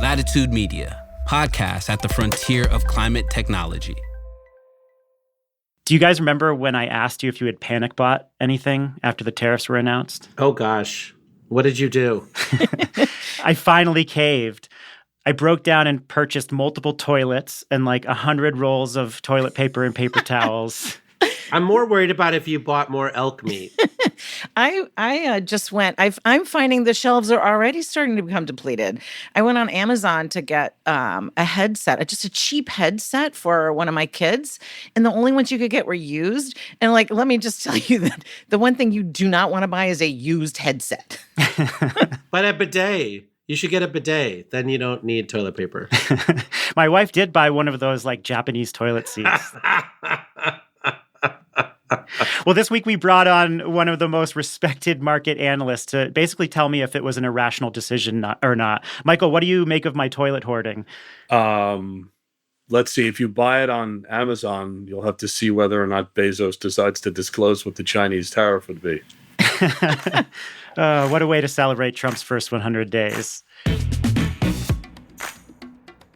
Latitude Media, podcast at the frontier of climate technology. Do you guys remember when I asked you if you had panic bought anything after the tariffs were announced? Oh, gosh. What did you do? I finally caved. I broke down and purchased multiple toilets and like 100 rolls of toilet paper and paper towels. I'm more worried about if you bought more elk meat. I just went. I'm finding the shelves are already starting to become depleted. I went on Amazon to get a headset, just a cheap headset for one of my kids, and the only ones you could get were used. And like, let me just tell you that the one thing you do not want to buy is a used headset. But a bidet. You should get a bidet. Then you don't need toilet paper. My wife did buy one of those like Japanese toilet seats. Well, this week we brought on one of the most respected market analysts to basically tell me if it was an irrational decision or not. Michael, what do you make of my toilet hoarding? Let's see. If you buy it on Amazon, you'll have to see whether or not Bezos decides to disclose what the Chinese tariff would be. What a way to celebrate Trump's first 100 days.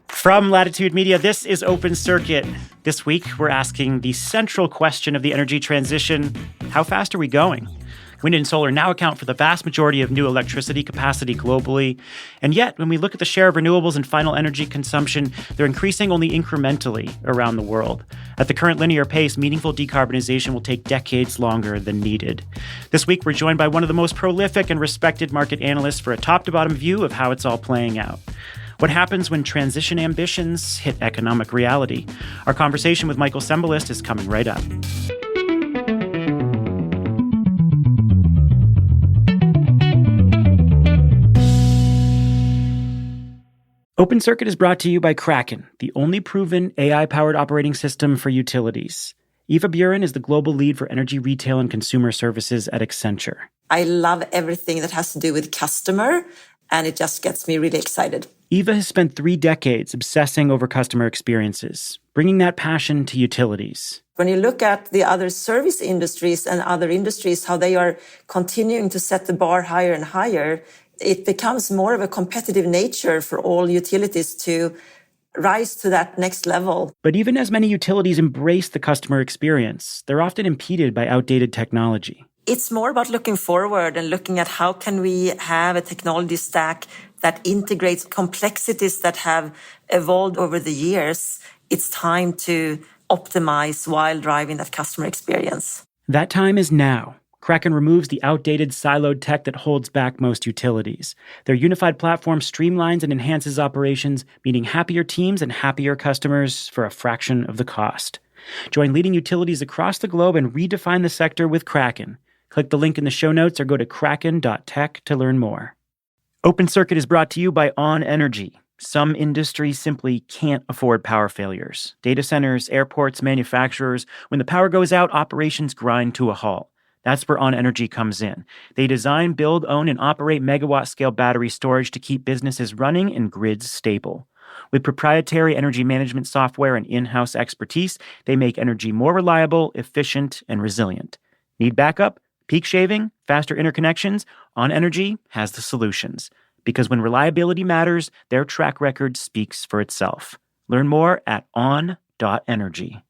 From Latitude Media, this is Open Circuit. This week, we're asking the central question of the energy transition: how fast are we going? Wind and solar now account for the vast majority of new electricity capacity globally. And yet, when we look at the share of renewables in final energy consumption, they're increasing only incrementally around the world. At the current linear pace, meaningful decarbonization will take decades longer than needed. This week, we're joined by one of the most prolific and respected market analysts for a top-to-bottom view of how it's all playing out. What happens when transition ambitions hit economic reality? Our conversation with Michael Cembalest is coming right up. Open Circuit is brought to you by Kraken, the only proven AI-powered operating system for utilities. Eva Buren is the global lead for energy retail and consumer services at Accenture. I love everything that has to do with customer, and it just gets me really excited. Eva has spent 3 decades obsessing over customer experiences, bringing that passion to utilities. When you look at the other service industries and other industries, how they are continuing to set the bar higher and higher, it becomes more of a competitive nature for all utilities to rise to that next level. But even as many utilities embrace the customer experience, they're often impeded by outdated technology. It's more about looking forward and looking at how can we have a technology stack that integrates complexities that have evolved over the years. It's time to optimize while driving that customer experience. That time is now. Kraken removes the outdated siloed tech that holds back most utilities. Their unified platform streamlines and enhances operations, meaning happier teams and happier customers for a fraction of the cost. Join leading utilities across the globe and redefine the sector with Kraken. Click the link in the show notes or go to kraken.tech to learn more. Open Circuit is brought to you by On Energy. Some industries simply can't afford power failures. Data centers, airports, manufacturers. When the power goes out, operations grind to a halt. That's where On Energy comes in. They design, build, own, and operate megawatt-scale battery storage to keep businesses running and grids stable. With proprietary energy management software and in-house expertise, they make energy more reliable, efficient, and resilient. Need backup? Peak shaving? Faster interconnections? On Energy has the solutions. Because when reliability matters, their track record speaks for itself. Learn more at on.energy.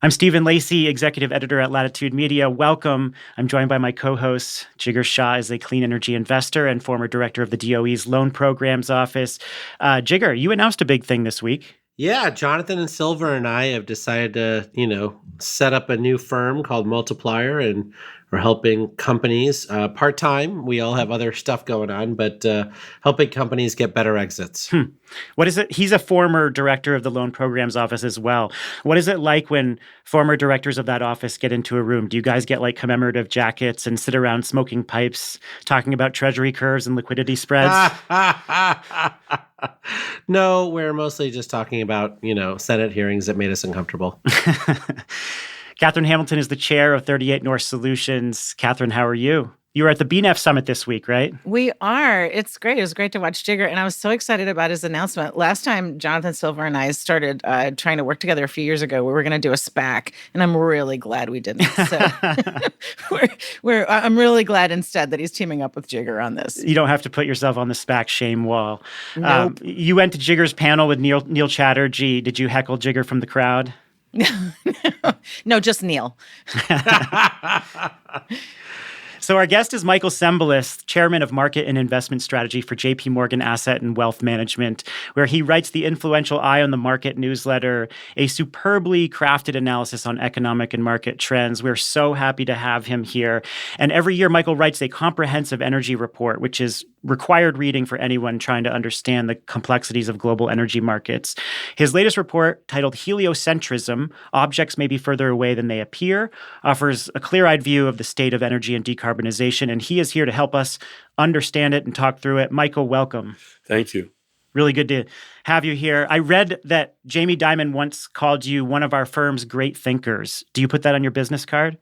I'm Stephen Lacey, executive editor at Latitude Media. Welcome. I'm joined by my co-host, Jigar. Shah is a clean energy investor and former director of the DOE's Loan Programs Office. Jigar, you announced a big thing this week. Yeah, Jonathan and Silver and I have decided to, set up a new firm called Multiplier, and we're helping companies part-time. We all have other stuff going on, but helping companies get better exits. What is it? He's a former director of the Loan Programs Office as well. What is it like when former directors of that office get into a room? Do you guys get like commemorative jackets and sit around smoking pipes, talking about treasury curves and liquidity spreads? No, we're mostly just talking about, Senate hearings that made us uncomfortable. Katherine Hamilton is the chair of 38 North Solutions. Katherine, how are you? You were at the BNEF summit this week, right? We are. It's great. It was great to watch Jigar. And I was so excited about his announcannouncement. Last time, Jonathan Silver and I started trying to work together a few years ago, we were going to do a SPAC. And I'm really glad we didn't. So I'm really glad instead that he's teaming up with Jigar on this. You don't have to put yourself on the SPAC shame wall. Nope. You went to Jigar's panel with Neil Chatterjee. Did you heckle Jigar from the crowd? No, just Neil. So our guest is Michael Cembalest, chairman of market and investment strategy for JP Morgan Asset and Wealth Management, where he writes the influential Eye on the Market newsletter, a superbly crafted analysis on economic and market trends. We're so happy to have him here. And every year, Michael writes a comprehensive energy report, which is required reading for anyone trying to understand the complexities of global energy markets. His latest report, titled Heliocentrism, Objects May Be Further Away Than They Appear, offers a clear-eyed view of the state of energy and decarbonization, and he is here to help us understand it and talk through it. Michael, welcome. Thank you. Really good to have you here. I read that Jamie Dimon once called you one of our firm's great thinkers. Do you put that on your business card?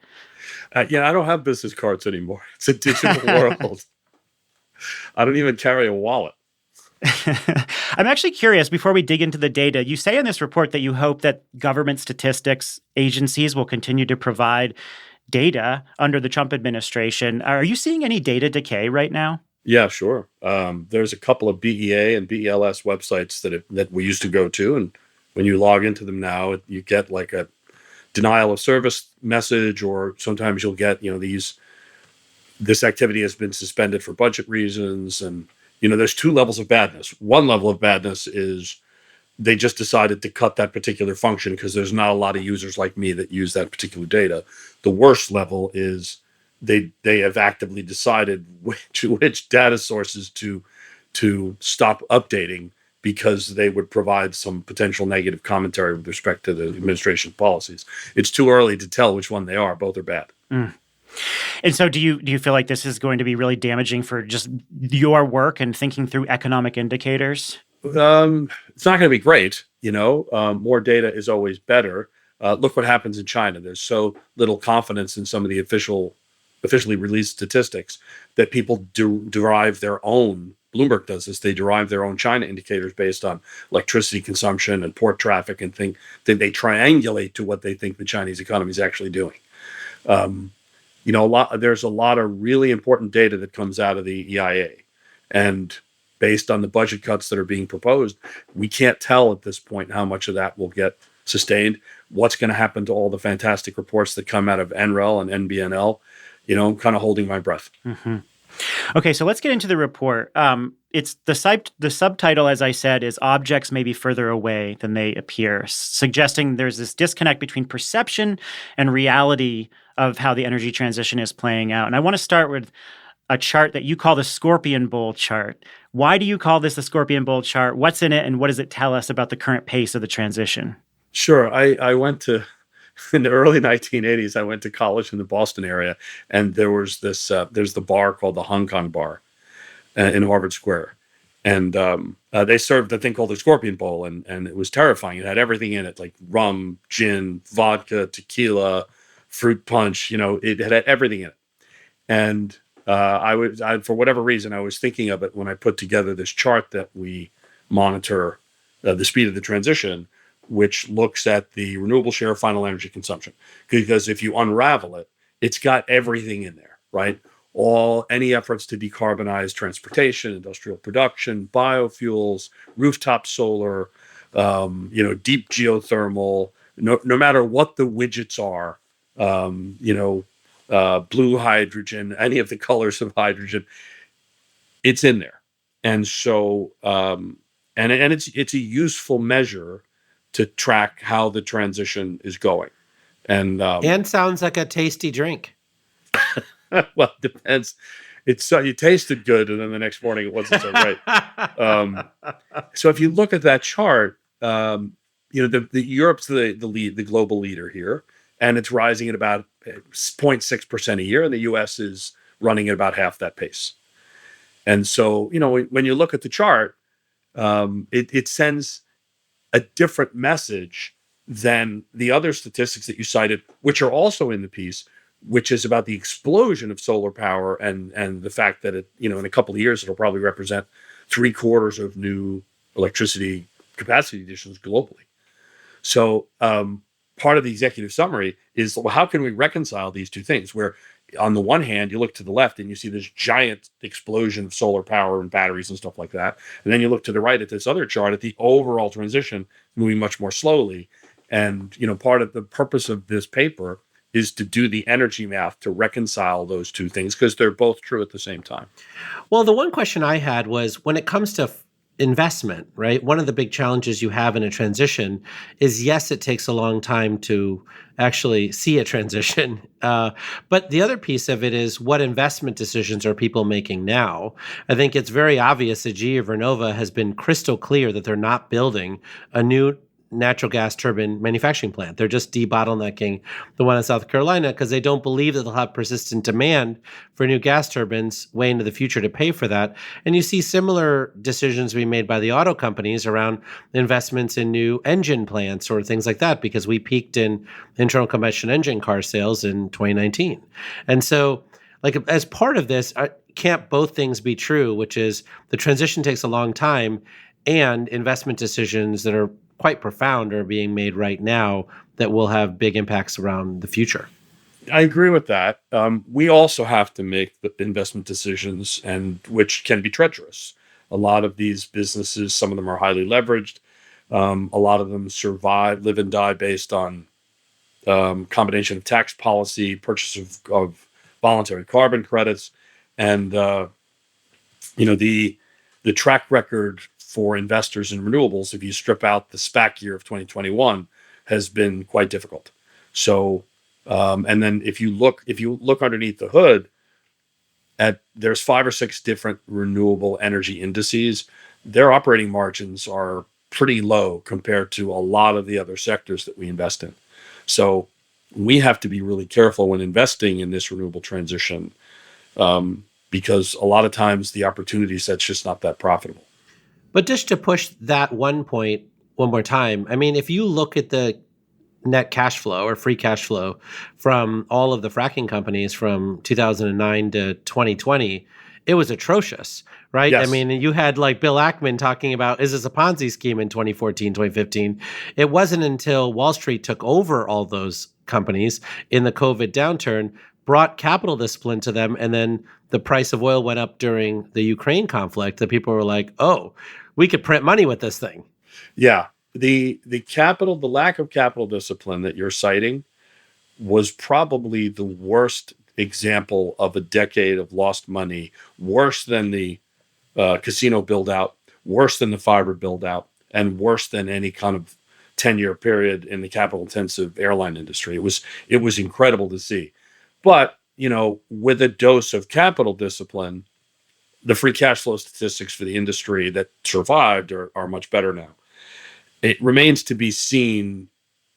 Yeah, I don't have business cards anymore. It's a digital world. I don't even carry a wallet. I'm actually curious, before we dig into the data, you say in this report that you hope that government statistics agencies will continue to provide data under the Trump administration. Are you seeing any data decay right now? Yeah, sure. There's a couple of BEA and BELS websites that we used to go to, and when you log into them now, you get like a denial of service message, or sometimes you'll get, this activity has been suspended for budget reasons. And, there's two levels of badness. One level of badness is they just decided to cut that particular function because there's not a lot of users like me that use that particular data. The worst level is they have actively decided which data sources to stop updating because they would provide some potential negative commentary with respect to the administration policies. It's too early to tell which one they are. Both are bad. Mm. And so do you feel like this is going to be really damaging for just your work and thinking through economic indicators? It's not going to be great. More data is always better. Look what happens in China. There's so little confidence in some of the officially released statistics that people derive their own. Bloomberg does this. They derive their own China indicators based on electricity consumption and port traffic, and think that they triangulate to what they think the Chinese economy is actually doing. There's a lot of really important data that comes out of the EIA, and based on the budget cuts that are being proposed, we can't tell at this point how much of that will get sustained. What's going to happen to all the fantastic reports that come out of NREL and NBNL? I'm kind of holding my breath. Mm-hmm. Okay, so let's get into the report. It's the subtitle, as I said, is Objects May Be Further Away Than They Appear, suggesting there's this disconnect between perception and reality of how the energy transition is playing out. And I want to start with a chart that you call the Scorpion Bowl chart. Why do you call this the Scorpion Bowl chart? What's in it, and what does it tell us about the current pace of the transition? Sure. I went to, in the early 1980s, I went to college in the Boston area, and there was there's the bar called the Hong Kong Bar in Harvard Square. And they served a thing called the Scorpion Bowl, and it was terrifying. It had everything in it, like rum, gin, vodka, tequila, fruit punch. It had everything in it. And I for whatever reason, I was thinking of it when I put together this chart that we monitor the speed of the transition, which looks at the renewable share of final energy consumption. Because if you unravel it, it's got everything in there, right? Any efforts to decarbonize transportation, industrial production, biofuels, rooftop solar, deep geothermal, no matter what the widgets are, blue hydrogen, any of the colors of hydrogen, it's in there. And so, and it's a useful measure to track how the transition is going. And sounds like a tasty drink. Well, it depends. It tasted good, and then the next morning it wasn't so great. So if you look at that chart, the Europe's the global leader here, and it's rising at about 0.6% a year, and the U.S. is running at about half that pace. And so, when you look at the chart, it sends a different message than the other statistics that you cited, which are also in the piece, which is about the explosion of solar power and the fact that it, in a couple of years, it'll probably represent 3/4 of new electricity capacity additions globally. So part of the executive summary is, well, how can we reconcile these two things? Where on the one hand, you look to the left and you see this giant explosion of solar power and batteries and stuff like that. And then you look to the right at this other chart at the overall transition moving much more slowly. And, part of the purpose of this paper is to do the energy math to reconcile those two things because they're both true at the same time. Well, the one question I had was when it comes to investment, right? One of the big challenges you have in a transition is, yes, it takes a long time to actually see a transition. But the other piece of it is what investment decisions are people making now? I think it's very obvious that GE Vernova has been crystal clear that they're not building a new natural gas turbine manufacturing plant. They're just debottlenecking the one in South Carolina because they don't believe that they'll have persistent demand for new gas turbines way into the future to pay for that. And you see similar decisions being made by the auto companies around investments in new engine plants or things like that, because we peaked in internal combustion engine car sales in 2019. And so, as part of this, can't both things be true, which is the transition takes a long time and investment decisions that are quite profound are being made right now that will have big impacts around the future? I agree with that. We also have to make the investment decisions, and which can be treacherous. A lot of these businesses, some of them are highly leveraged. A lot of them live and die based on combination of tax policy, purchase of voluntary carbon credits, and the track record for investors in renewables, if you strip out the SPAC year of 2021, has been quite difficult. So, and then if you look underneath the hood, there's 5 or 6 different renewable energy indices. Their operating margins are pretty low compared to a lot of the other sectors that we invest in. So we have to be really careful when investing in this renewable transition, because a lot of times the opportunity set's just not that profitable. But just to push that one point one more time, I mean, if you look at the net cash flow or free cash flow from all of the fracking companies from 2009 to 2020, it was atrocious, right? Yes. I mean, you had Bill Ackman talking about, is this a Ponzi scheme in 2014, 2015? It wasn't until Wall Street took over all those companies in the COVID downturn, brought capital discipline to them, and then the price of oil went up during the Ukraine conflict that people were like, oh, we could print money with this thing. Yeah. The lack of capital discipline that you're citing was probably the worst example of a decade of lost money, worse than the casino build out, worse than the fiber build out, and worse than any kind of 10-year period in the capital intensive airline industry. It was incredible to see. But, with a dose of capital discipline, the free cash flow statistics for the industry that survived are much better now. It remains to be seen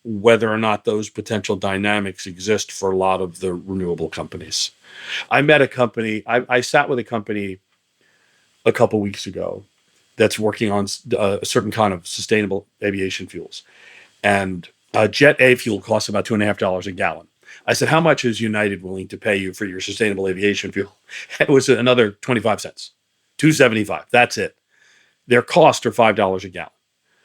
whether or not those potential dynamics exist for a lot of the renewable companies. I met a company, I sat with a company a couple weeks ago that's working on a certain kind of sustainable aviation fuels. And Jet A fuel costs about $2.50 a gallon. I said, how much is United willing to pay you for your sustainable aviation fuel? It was another 25 cents, $2.75. That's it. Their costs are $5 a gallon.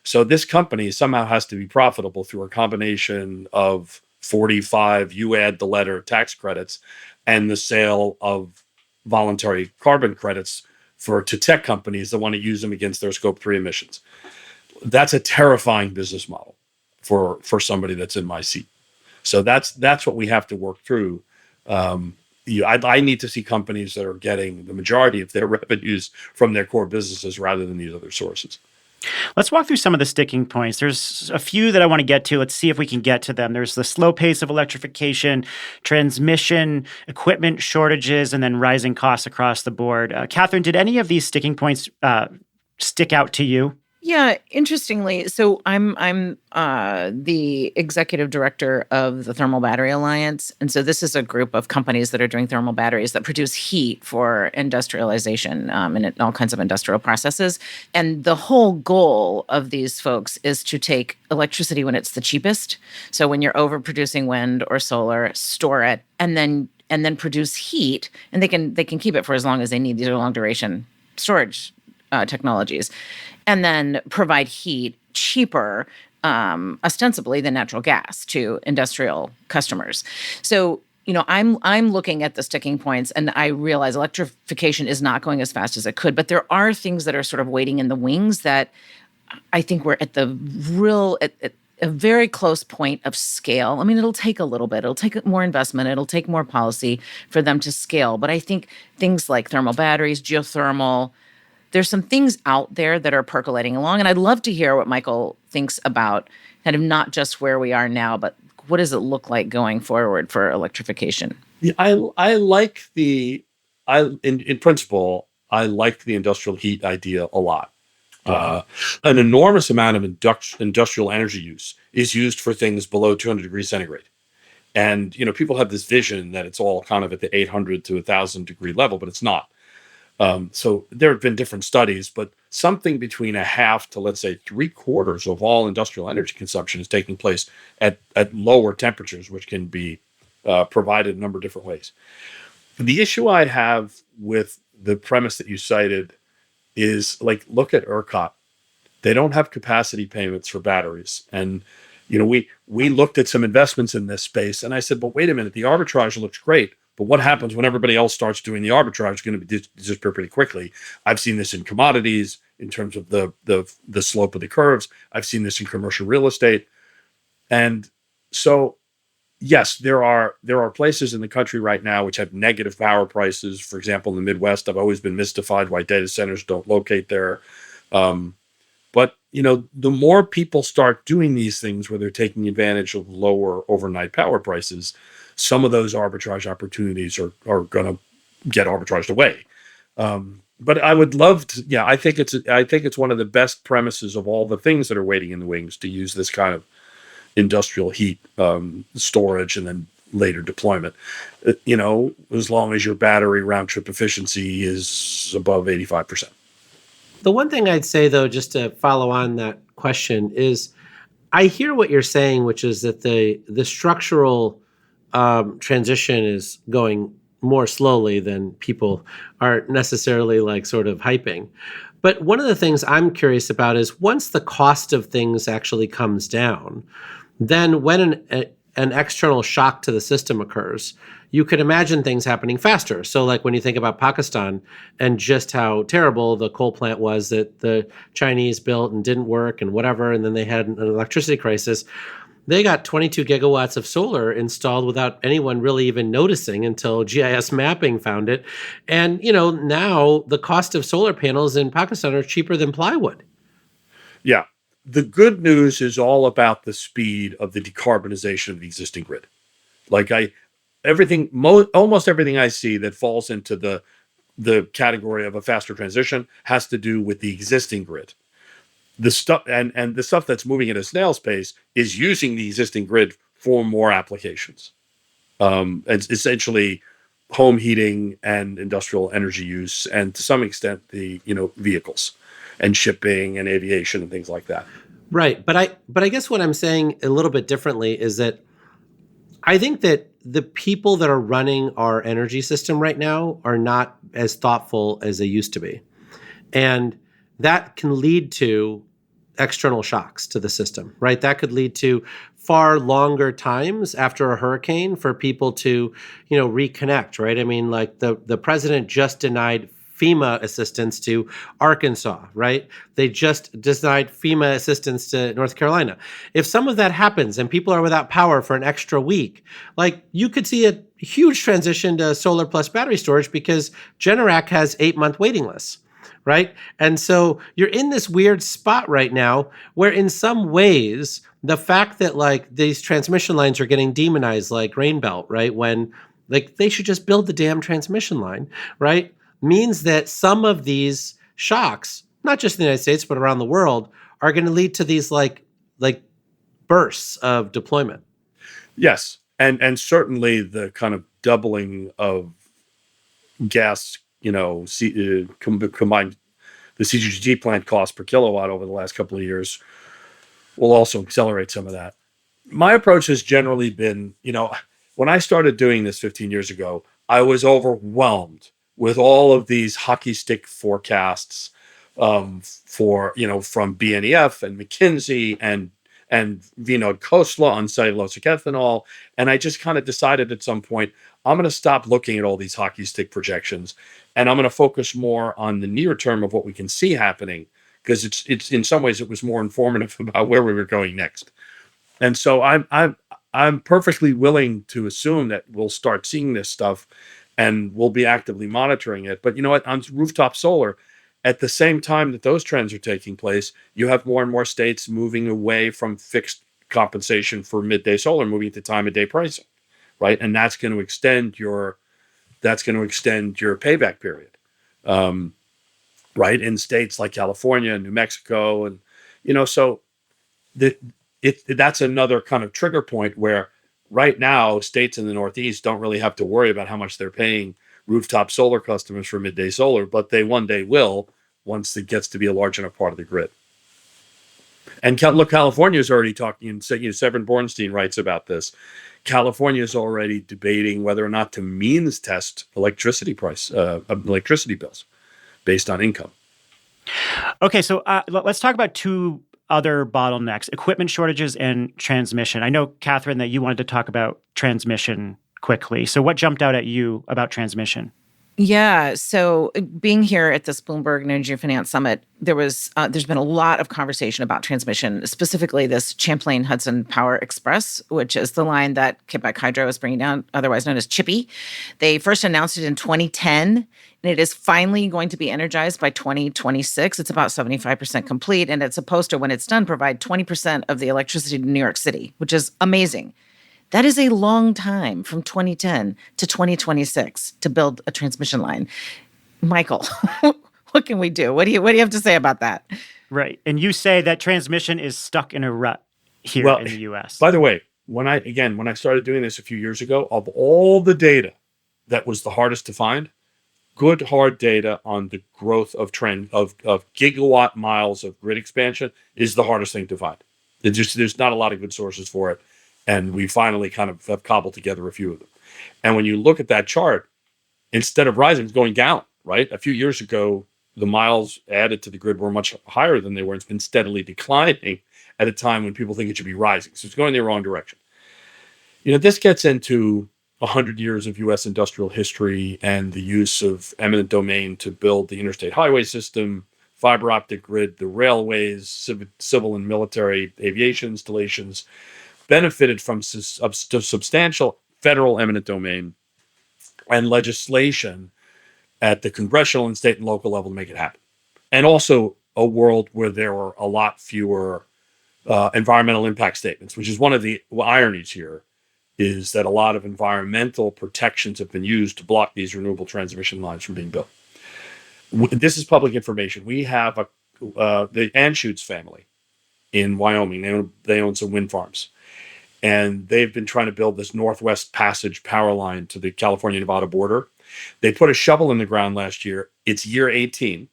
So this company somehow has to be profitable through a combination of 45, you add the letter tax credits, and the sale of voluntary carbon credits to tech companies that want to use them against their Scope 3 emissions. That's a terrifying business model for somebody that's in my seat. So that's what we have to work through. I need to see companies that are getting the majority of their revenues from their core businesses rather than these other sources. Let's walk through some of the sticking points. There's a few that I want to get to. Let's see if we can get to them. There's the slow pace of electrification, transmission, equipment shortages, and then rising costs across the board. Katherine, did any of these sticking points stick out to you? Yeah, interestingly, so I'm the executive director of the Thermal Battery Alliance, and so this is a group of companies that are doing thermal batteries that produce heat for industrialization and all kinds of industrial processes. And the whole goal of these folks is to take electricity when it's the cheapest. So when you're overproducing wind or solar, store it, and then produce heat, and they can keep it for as long as they need. These are long duration storage technologies, and then provide heat cheaper, ostensibly than natural gas to industrial customers. So, I'm looking at the sticking points, and I realize electrification is not going as fast as it could, but there are things that are sort of waiting in the wings that I think we're at a very close point of scale. I mean, it'll take a little bit. It'll take more investment. It'll take more policy for them to scale. But I think things like thermal batteries, geothermal, there's some things out there that are percolating along. And I'd love to hear what Michael thinks about kind of not just where we are now, but what does it look like going forward for electrification? Yeah, I like in principle, I like the industrial heat idea a lot. An enormous amount of industrial energy use is used for things below 200 degrees centigrade. And, people have this vision that it's all kind of at the 800 to 1,000 degree level, but it's not. So there have been different studies, but something between a half to, let's say, 3/4 of all industrial energy consumption is taking place at lower temperatures, which can be provided a number of different ways. The issue I have with the premise that you cited is, like, look at ERCOT. They don't have capacity payments for batteries. And, we looked at some investments in this space, and I said, but wait a minute, the arbitrage looks great. But what happens when everybody else starts doing the arbitrage? It's going to disappear pretty quickly. I've seen this in commodities in terms of the slope of the curves. I've seen this in commercial real estate. And so, yes, there are places in the country right now which have negative power prices. For example, in the Midwest, I've always been mystified why data centers don't locate there. But, the more people start doing these things where they're taking advantage of lower overnight power prices, some of those arbitrage opportunities are going to get arbitraged away. But I would love to. Yeah, I think it's one of the best premises of all the things that are waiting in the wings to use this kind of industrial heat storage and then later deployment. As long as your battery round trip efficiency is above 85%. The one thing I'd say, though, just to follow on that question, is I hear what you're saying, which is that the structural transition is going more slowly than people are necessarily like sort of hyping. But one of the things I'm curious about is once the cost of things actually comes down, then when an external shock to the system occurs, you could imagine things happening faster. So like when you think about Pakistan and just how terrible the coal plant was that the Chinese built and didn't work and whatever, and then they had an electricity crisis, they got 22 gigawatts of solar installed without anyone really even noticing until GIS mapping found it. And, now the cost of solar panels in Pakistan are cheaper than plywood. Yeah. The good news is all about the speed of the decarbonization of the existing grid. Like almost everything I see that falls into the category of a faster transition has to do with the existing grid. The stuff and the stuff that's moving at a snail's pace is using the existing grid for more applications. It's essentially home heating and industrial energy use, and to some extent the vehicles and shipping and aviation and things like that. Right, but I guess what I'm saying a little bit differently is that I think that the people that are running our energy system right now are not as thoughtful as they used to be, and that can lead to external shocks to the system, right? That could lead to far longer times after a hurricane for people to, reconnect, right? I mean, like the president just denied FEMA assistance to Arkansas, right? They just denied FEMA assistance to North Carolina. If some of that happens and people are without power for an extra week, like you could see a huge transition to solar plus battery storage because Generac has 8-month waiting lists. Right? And so you're in this weird spot right now where in some ways, the fact that like these transmission lines are getting demonized like Grainbelt, right? When like they should just build the damn transmission line, right? Means that some of these shocks not just in the United States, but around the world, are going to lead to these like bursts of deployment. Yes. And certainly the kind of doubling of gas, combined the CCGT plant cost per kilowatt over the last couple of years will also accelerate some of that. My approach has generally been, when I started doing this 15 years ago, I was overwhelmed with all of these hockey stick forecasts from BNEF and McKinsey and Vinod Khosla on cellulosic ethanol. And I just kind of decided at some point, I'm going to stop looking at all these hockey stick projections, and I'm going to focus more on the near term of what we can see happening, because it's in some ways it was more informative about where we were going next. And so I'm perfectly willing to assume that we'll start seeing this stuff, and we'll be actively monitoring it. But you know what? On rooftop solar, at the same time that those trends are taking place, you have more and more states moving away from fixed compensation for midday solar, moving to time of day pricing, right? And that's going to extend your payback period, right? In states like California and New Mexico, and so that's another kind of trigger point where right now states in the Northeast don't really have to worry about how much they're paying rooftop solar customers for midday solar, but they one day will, once it gets to be a large enough part of the grid. And look, California is already talking, Severin Bornstein writes about this. California is already debating whether or not to means test electricity bills based on income. Okay, so let's talk about two other bottlenecks: equipment shortages and transmission. I know, Katherine, that you wanted to talk about transmission quickly. So what jumped out at you about transmission? Yeah. So being here at this Bloomberg Energy Finance Summit, there's been a lot of conversation about transmission, specifically this Champlain Hudson Power Express, which is the line that Quebec Hydro is bringing down, otherwise known as Chippy. They first announced it in 2010, and it is finally going to be energized by 2026. It's about 75% complete, and it's supposed to, when it's done, provide 20% of the electricity to New York City, which is amazing. That is a long time, from 2010 to 2026, to build a transmission line. Michael, what can we do? What do you have to say about that? Right. And you say that transmission is stuck in a rut here in the U.S. By the way, when I started doing this a few years ago, of all the data that was the hardest to find, good hard data on the growth of gigawatt miles of grid expansion is the hardest thing to find. There's not a lot of good sources for it. And we finally kind of have cobbled together a few of them. And when you look at that chart, instead of rising, it's going down, right? A few years ago, the miles added to the grid were much higher than they were. It's been steadily declining at a time when people think it should be rising. So it's going in the wrong direction. This gets into 100 years of U.S. industrial history and the use of eminent domain to build the interstate highway system, fiber optic grid, the railways, civil and military aviation installations, benefited from substantial federal eminent domain and legislation at the congressional and state and local level to make it happen. And also a world where there were a lot fewer environmental impact statements, which is one of the ironies here, is that a lot of environmental protections have been used to block these renewable transmission lines from being built. This is public information. We have the Anschutz family in Wyoming. They own some wind farms. And they've been trying to build this Northwest Passage power line to the California-Nevada border. They put a shovel in the ground last year. It's year 18.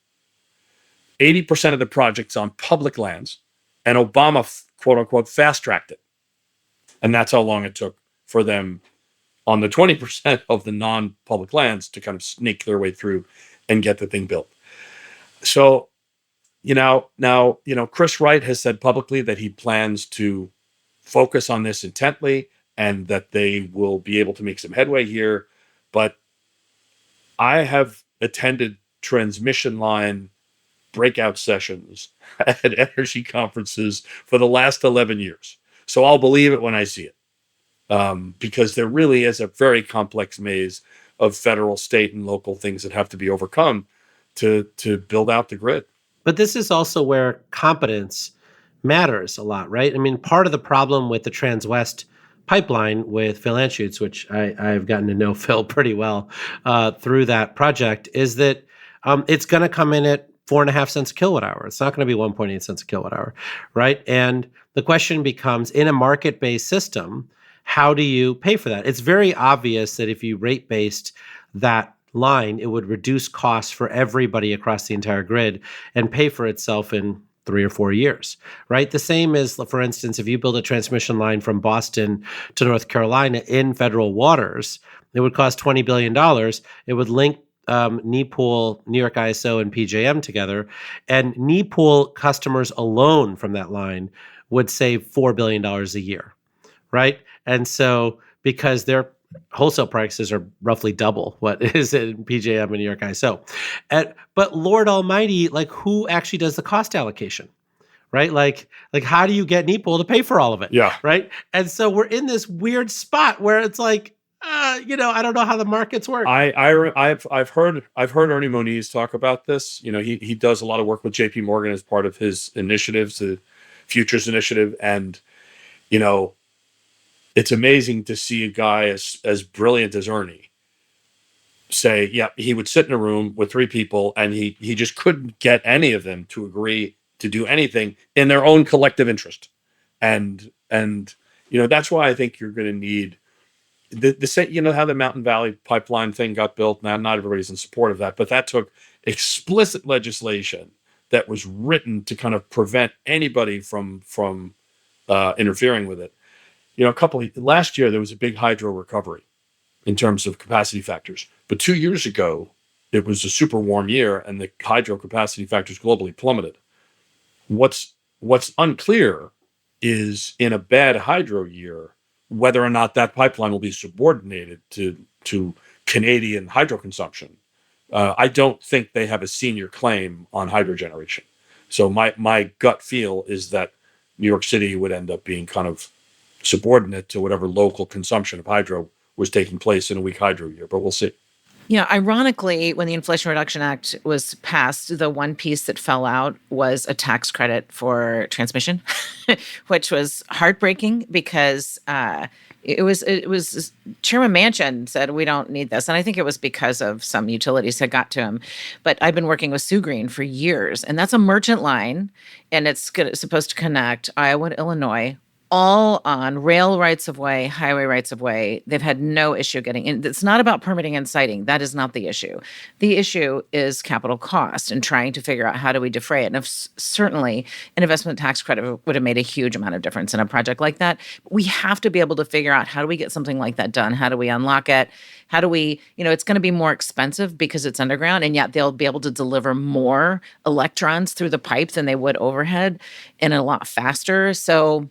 80% of the project's on public lands, and Obama, quote unquote, fast-tracked it. And that's how long it took for them on the 20% of the non-public lands to kind of sneak their way through and get the thing built. So, now, Chris Wright has said publicly that he plans to focus on this intently and that they will be able to make some headway here. But I have attended transmission line breakout sessions at energy conferences for the last 11 years. So I'll believe it when I see it, because there really is a very complex maze of federal, state, and local things that have to be overcome to build out the grid. But this is also where competence matters a lot, right? I mean, part of the problem with the Transwest pipeline with Phil Anschutz, which I've gotten to know Phil pretty well through that project, is that it's going to come in at 4.5 cents a kilowatt hour. It's not going to be 1.8 cents a kilowatt hour, right? And the question becomes, in a market-based system, how do you pay for that? It's very obvious that if you rate-based that line, it would reduce costs for everybody across the entire grid and pay for itself in 3 or 4 years, right? The same as, for instance, if you build a transmission line from Boston to North Carolina in federal waters, it would cost $20 billion. It would link NEPOOL, New York ISO, and PJM together. And NEPOOL customers alone from that line would save $4 billion a year, right? And so because their wholesale prices are roughly double what is in PJM and New York ISO. But Lord Almighty, like, who actually does the cost allocation, right? Like how do you get NEPOOL to pay for all of it? Yeah. Right. And so we're in this weird spot where it's like, I don't know how the markets work. I've heard Ernie Moniz talk about this. He does a lot of work with JP Morgan as part of his initiatives, the Futures Initiative. And, it's amazing to see a guy as brilliant as Ernie say, yeah, he would sit in a room with 3 people and he just couldn't get any of them to agree to do anything in their own collective interest. And that's why I think you're going to need the same, how the Mountain Valley pipeline thing got built. Now, not everybody's in support of that, but that took explicit legislation that was written to kind of prevent anybody from interfering with it. Last year, there was a big hydro recovery in terms of capacity factors. But 2 years ago, it was a super warm year and the hydro capacity factors globally plummeted. What's unclear is, in a bad hydro year, whether or not that pipeline will be subordinated to Canadian hydro consumption. I don't think they have a senior claim on hydro generation. So my gut feel is that New York City would end up being kind of subordinate to whatever local consumption of hydro was taking place in a weak hydro year, but we'll see. Ironically, when the Inflation Reduction Act was passed, the one piece that fell out was a tax credit for transmission, which was heartbreaking because it was Chairman Manchin said, we don't need this. And I think it was because of some utilities that got to him. But I've been working with Sue Green for years, and that's a merchant line, and it's supposed to connect Iowa to Illinois, all on rail rights of way, highway rights of way. They've had no issue getting in. It's not about permitting and siting. That is not the issue. The issue is capital cost and trying to figure out how do we defray it. And if certainly an investment tax credit would have made a huge amount of difference in a project like that. We have to be able to figure out, how do we get something like that done? How do we unlock it? How do we, it's going to be more expensive because it's underground, and yet they'll be able to deliver more electrons through the pipe than they would overhead and a lot faster. So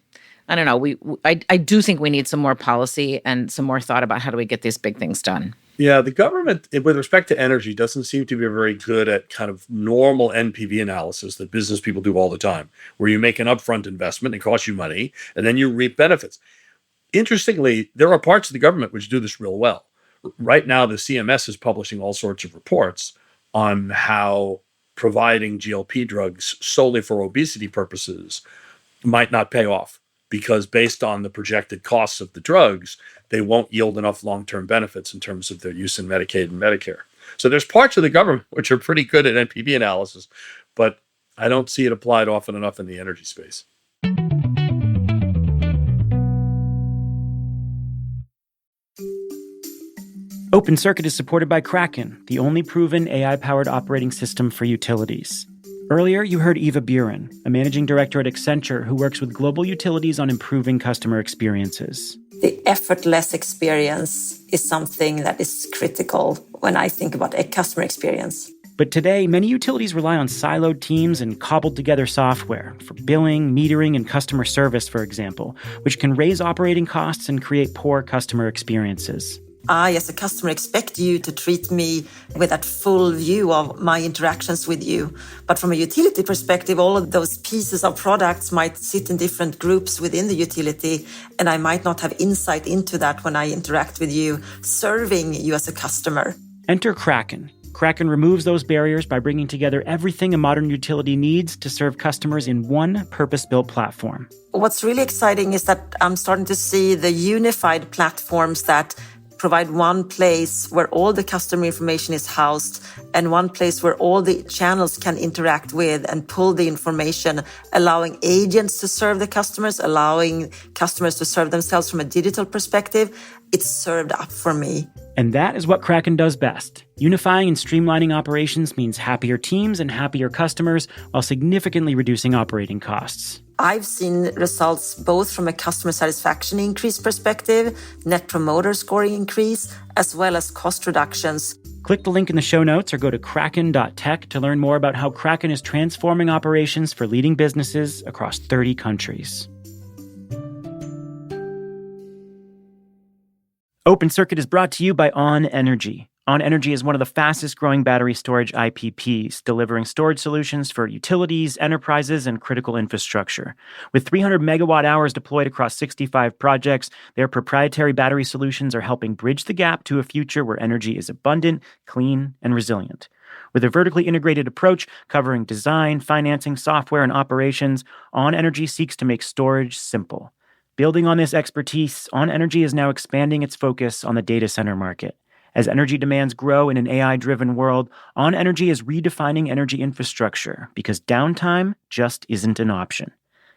I don't know. I do think we need some more policy and some more thought about how do we get these big things done. Yeah, the government, with respect to energy, doesn't seem to be very good at kind of normal NPV analysis that business people do all the time, where you make an upfront investment, it costs you money, and then you reap benefits. Interestingly, there are parts of the government which do this real well. Right now, the CMS is publishing all sorts of reports on how providing GLP drugs solely for obesity purposes might not pay off, because based on the projected costs of the drugs, they won't yield enough long-term benefits in terms of their use in Medicaid and Medicare. So there's parts of the government which are pretty good at NPV analysis, but I don't see it applied often enough in the energy space. Open Circuit is supported by Kraken, the only proven AI-powered operating system for utilities. Earlier, you heard Eva Buren, a managing director at Accenture who works with global utilities on improving customer experiences. The effortless experience is something that is critical when I think about a customer experience. But today, many utilities rely on siloed teams and cobbled-together software for billing, metering, and customer service, for example, which can raise operating costs and create poor customer experiences. I, as a customer, expect you to treat me with that full view of my interactions with you. But from a utility perspective, all of those pieces of products might sit in different groups within the utility, and I might not have insight into that when I interact with you, serving you as a customer. Enter Kraken. Kraken removes those barriers by bringing together everything a modern utility needs to serve customers in one purpose-built platform. What's really exciting is that I'm starting to see the unified platforms that provide one place where all the customer information is housed and one place where all the channels can interact with and pull the information, allowing agents to serve the customers, allowing customers to serve themselves from a digital perspective. It's served up for me. And that is what Kraken does best. Unifying and streamlining operations means happier teams and happier customers while significantly reducing operating costs. I've seen results both from a customer satisfaction increase perspective, net promoter scoring increase, as well as cost reductions. Click the link in the show notes or go to kraken.tech to learn more about how Kraken is transforming operations for leading businesses across 30 countries. Open Circuit is brought to you by On Energy. On Energy is one of the fastest growing battery storage IPPs, delivering storage solutions for utilities, enterprises, and critical infrastructure. With 300 megawatt hours deployed across 65 projects, their proprietary battery solutions are helping bridge the gap to a future where energy is abundant, clean, and resilient. With a vertically integrated approach covering design, financing, software, and operations, On Energy seeks to make storage simple. Building on this expertise, On Energy is now expanding its focus on the data center market. As energy demands grow in an AI-driven world, On Energy is redefining energy infrastructure because downtime just isn't an option.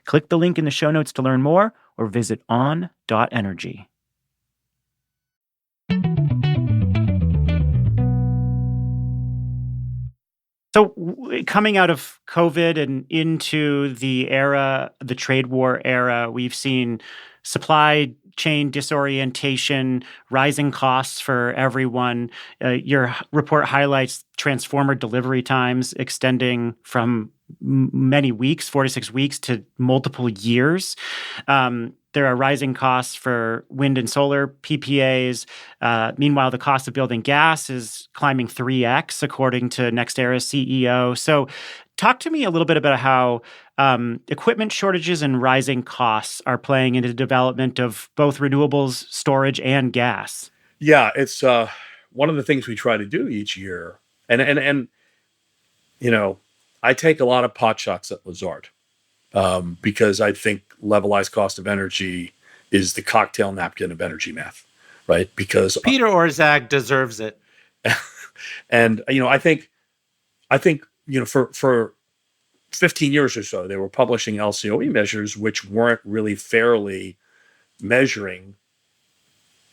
Click the link in the show notes to learn more or visit on.energy. So coming out of COVID and into the trade war era, we've seen supply chain disorientation, rising costs for everyone. Your report highlights transformer delivery times extending from many weeks, 4 to 6 weeks, to multiple years. There are rising costs for wind and solar PPAs. Meanwhile, the cost of building gas is climbing 3x, according to NextEra's CEO. So talk to me a little bit about how equipment shortages and rising costs are playing into the development of both renewables, storage, and gas. Yeah, it's one of the things we try to do each year. And you know, I take a lot of pot shots at Lazard because I think levelized cost of energy is the cocktail napkin of energy math, right? Because Peter Orszag deserves it. and I think for 15 years or so, they were publishing LCOE measures which weren't really fairly measuring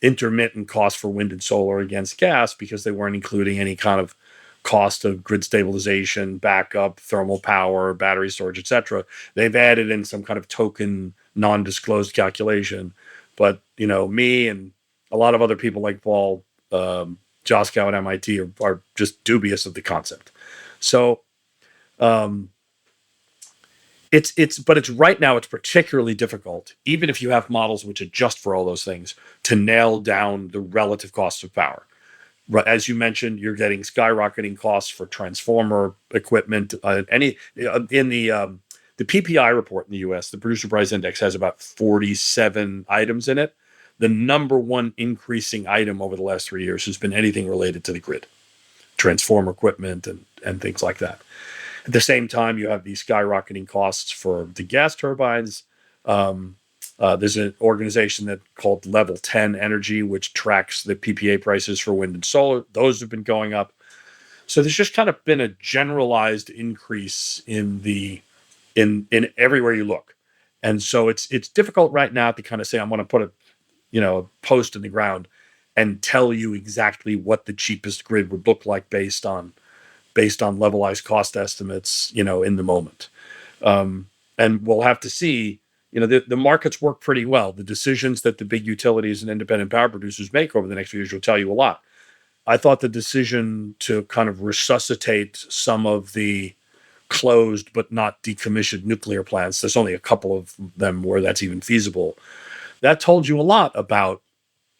intermittent costs for wind and solar against gas because they weren't including any kind of cost of grid stabilization, backup, thermal power, battery storage, etc. They've added in some kind of token non-disclosed calculation. But, me and a lot of other people like Paul Joskow at MIT are just dubious of the concept. So it's right now, it's particularly difficult, even if you have models which adjust for all those things, to nail down the relative cost of power. As you mentioned, you're getting skyrocketing costs for transformer equipment. In the PPI report in the U.S., the Producer Price Index has about 47 items in it. The number one increasing item over the last 3 years has been anything related to the grid, transformer equipment and things like that. At the same time, you have these skyrocketing costs for the gas turbines. There's an organization called Level 10 Energy, which tracks the PPA prices for wind and solar. Those have been going up. So there's just kind of been a generalized increase in everywhere you look. And so it's difficult right now to kind of say, I'm going to put a post in the ground and tell you exactly what the cheapest grid would look like based on levelized cost estimates, in the moment. And we'll have to see. The markets work pretty well. The decisions that the big utilities and independent power producers make over the next few years will tell you a lot. I thought the decision to kind of resuscitate some of the closed but not decommissioned nuclear plants, there's only a couple of them where that's even feasible, that told you a lot about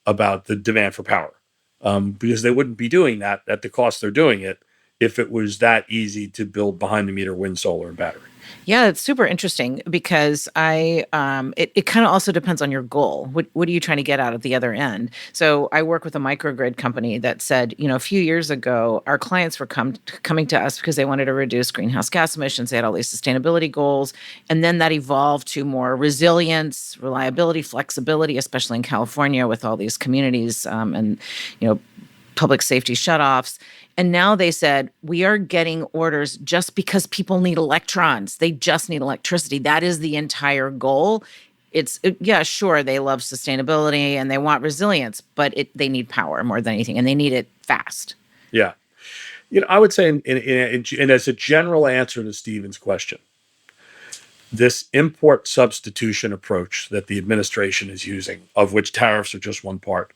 the demand for power, because they wouldn't be doing that at the cost they're doing it if it was that easy to build behind the meter wind, solar, and battery. Yeah, it's super interesting because it kind of also depends on your goal. What are you trying to get out at the other end? So I work with a microgrid company that said, a few years ago, our clients were coming to us because they wanted to reduce greenhouse gas emissions. They had all these sustainability goals, and then that evolved to more resilience, reliability, flexibility, especially in California with all these communities and you know public safety shutoffs. And now they said, we are getting orders just because people need electrons. They just need electricity. That is the entire goal. Yeah, sure, they love sustainability and they want resilience, but they need power more than anything, and they need it fast. Yeah. I would say, in as a general answer to Stephen's question, this import substitution approach that the administration is using, of which tariffs are just one part,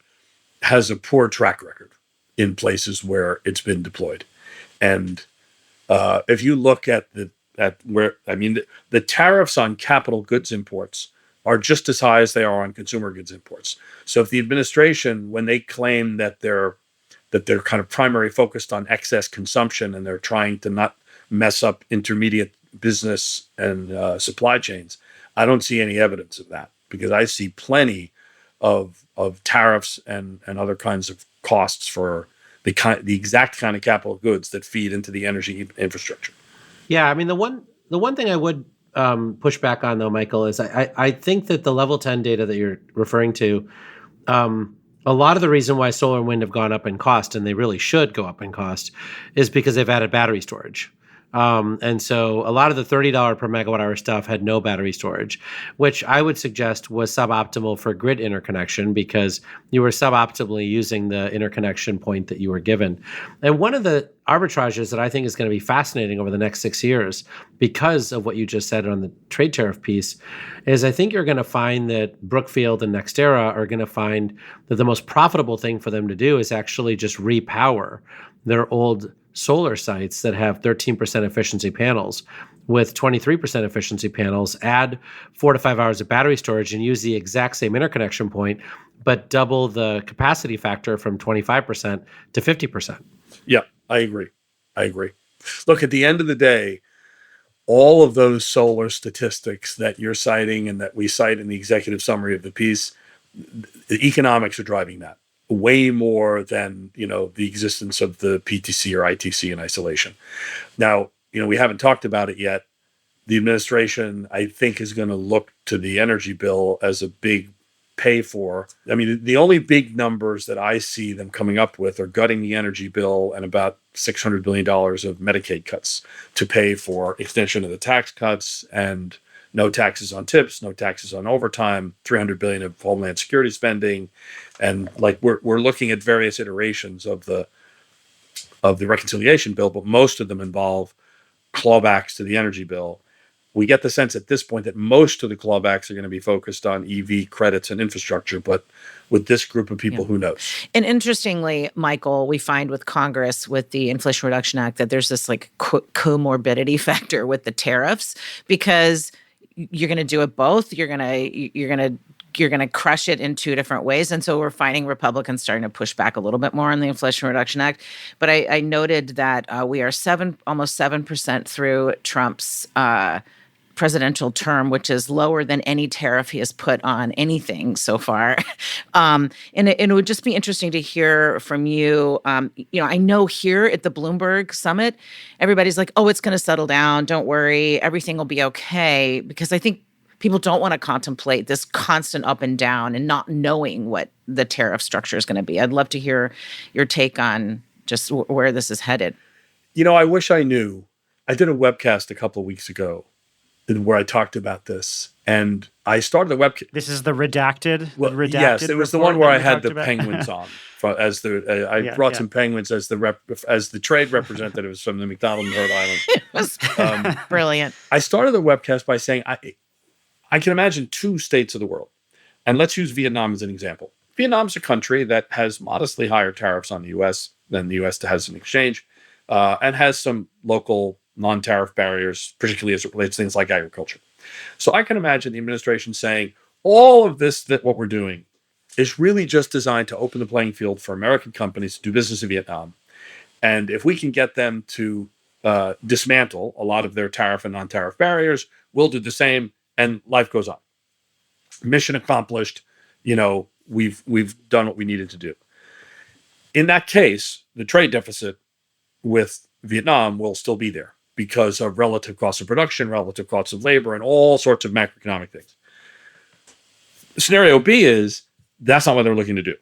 has a poor track record in places where it's been deployed. And if you look at the tariffs on capital goods imports are just as high as they are on consumer goods imports. So if the administration, when they claim that they're kind of primary focused on excess consumption and they're trying to not mess up intermediate business and supply chains, I don't see any evidence of that, because I see plenty of tariffs and other kinds of costs for the exact kind of capital goods that feed into the energy infrastructure. Yeah, I mean, the one thing I would push back on, though, Michael, is I think that the level 10 data that you're referring to, a lot of the reason why solar and wind have gone up in cost, and they really should go up in cost, is because they've added battery storage. And so a lot of the $30 per megawatt hour stuff had no battery storage, which I would suggest was suboptimal for grid interconnection, because you were suboptimally using the interconnection point that you were given. And one of the arbitrages that I think is going to be fascinating over the next 6 years, because of what you just said on the trade tariff piece, is I think you're going to find that Brookfield and NextEra are going to find that the most profitable thing for them to do is actually just repower their old solar sites that have 13% efficiency panels with 23% efficiency panels, add 4 to 5 hours of battery storage, and use the exact same interconnection point, but double the capacity factor from 25% to 50%. Yeah, I agree. Look, at the end of the day, all of those solar statistics that you're citing and that we cite in the executive summary of the piece, the economics are driving that way more than, the existence of the PTC or ITC in isolation. Now, we haven't talked about it yet. The administration, I think, is going to look to the energy bill as a big pay for. I mean, the only big numbers that I see them coming up with are gutting the energy bill and about $600 billion of Medicaid cuts to pay for extension of the tax cuts and no taxes on tips, no taxes on overtime, $300 billion of Homeland Security spending. And we're looking at various iterations of the reconciliation bill, but most of them involve clawbacks to the energy bill. We get the sense at this point that most of the clawbacks are going to be focused on EV credits and infrastructure, but with this group of people, who knows? And interestingly, Michael, we find with Congress, with the Inflation Reduction Act, that there's this comorbidity factor with the tariffs, because you're going to do it both. You're going to crush it in two different ways. And so we're finding Republicans starting to push back a little bit more on the Inflation Reduction Act. But I noted that we are almost 7% through Trump's presidential term, which is lower than any tariff he has put on anything so far. And it would just be interesting to hear from you. I know here at the Bloomberg Summit, everybody's like, oh, it's going to settle down. Don't worry. Everything will be okay. Because I think people don't want to contemplate this constant up and down and not knowing what the tariff structure is going to be. I'd love to hear your take on just where this is headed. I wish I knew. I did a webcast a couple of weeks ago where I talked about this, and I started the webcast. This is the redacted. Yes, it was the one where I had the penguins on as I brought some penguins as the trade representatives from the McDonald and Rhode Island. It was brilliant. I started the webcast by saying I can imagine two states of the world, and let's use Vietnam as an example. Vietnam's a country that has modestly higher tariffs on the U.S. than the U.S. has in exchange, and has some local non-tariff barriers, particularly as it relates to things like agriculture. So I can imagine the administration saying, all of this, that what we're doing is really just designed to open the playing field for American companies to do business in Vietnam. And if we can get them to dismantle a lot of their tariff and non-tariff barriers. We'll do the same, and life goes on. Mission accomplished. We've done what we needed to do. In that case, the trade deficit with Vietnam will still be there because of relative cost of production, relative costs of labor, and all sorts of macroeconomic things. Scenario B is that's not what they're looking to do.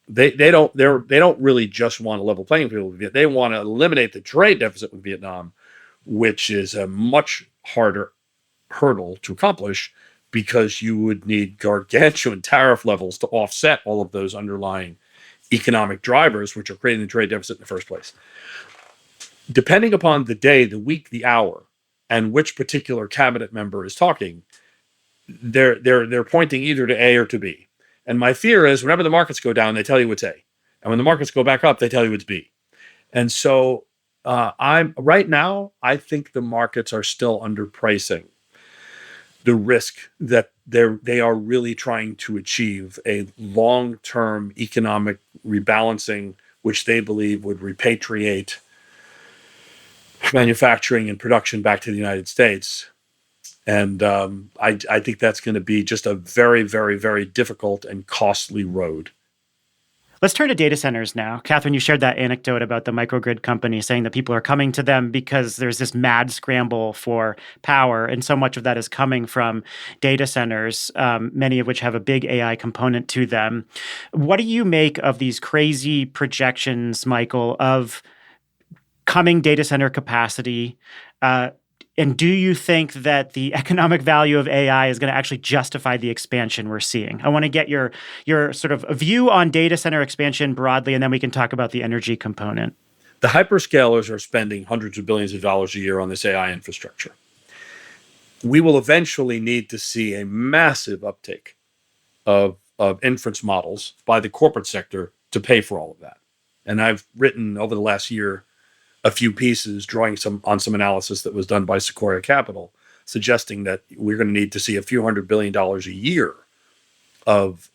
They don't really just want a level playing field with Vietnam. They want to eliminate the trade deficit with Vietnam, which is a much harder hurdle to accomplish because you would need gargantuan tariff levels to offset all of those underlying economic drivers, which are creating the trade deficit in the first place. Depending upon the day, the week, the hour, and which particular cabinet member is talking, they're pointing either to A or to B. And my fear is whenever the markets go down, they tell you it's A. And when the markets go back up, they tell you it's B. And so right now, I think the markets are still underpricing the risk that they are really trying to achieve a long-term economic rebalancing, which they believe would repatriate manufacturing and production back to the United States. And I think that's going to be just a very, very, very difficult and costly road. Let's turn to data centers now. Katherine, you shared that anecdote about the microgrid company saying that people are coming to them because there's this mad scramble for power, and so much of that is coming from data centers, many of which have a big AI component to them. What do you make of these crazy projections, Michael, of coming data center capacity? And do you think that the economic value of AI is going to actually justify the expansion we're seeing? I want to get your sort of view on data center expansion broadly, and then we can talk about the energy component. The hyperscalers are spending hundreds of billions of dollars a year on this AI infrastructure. We will eventually need to see a massive uptake of inference models by the corporate sector to pay for all of that. And I've written over the last year a few pieces drawing on some analysis that was done by Sequoia Capital, suggesting that we're going to need to see a few $100 billion a year of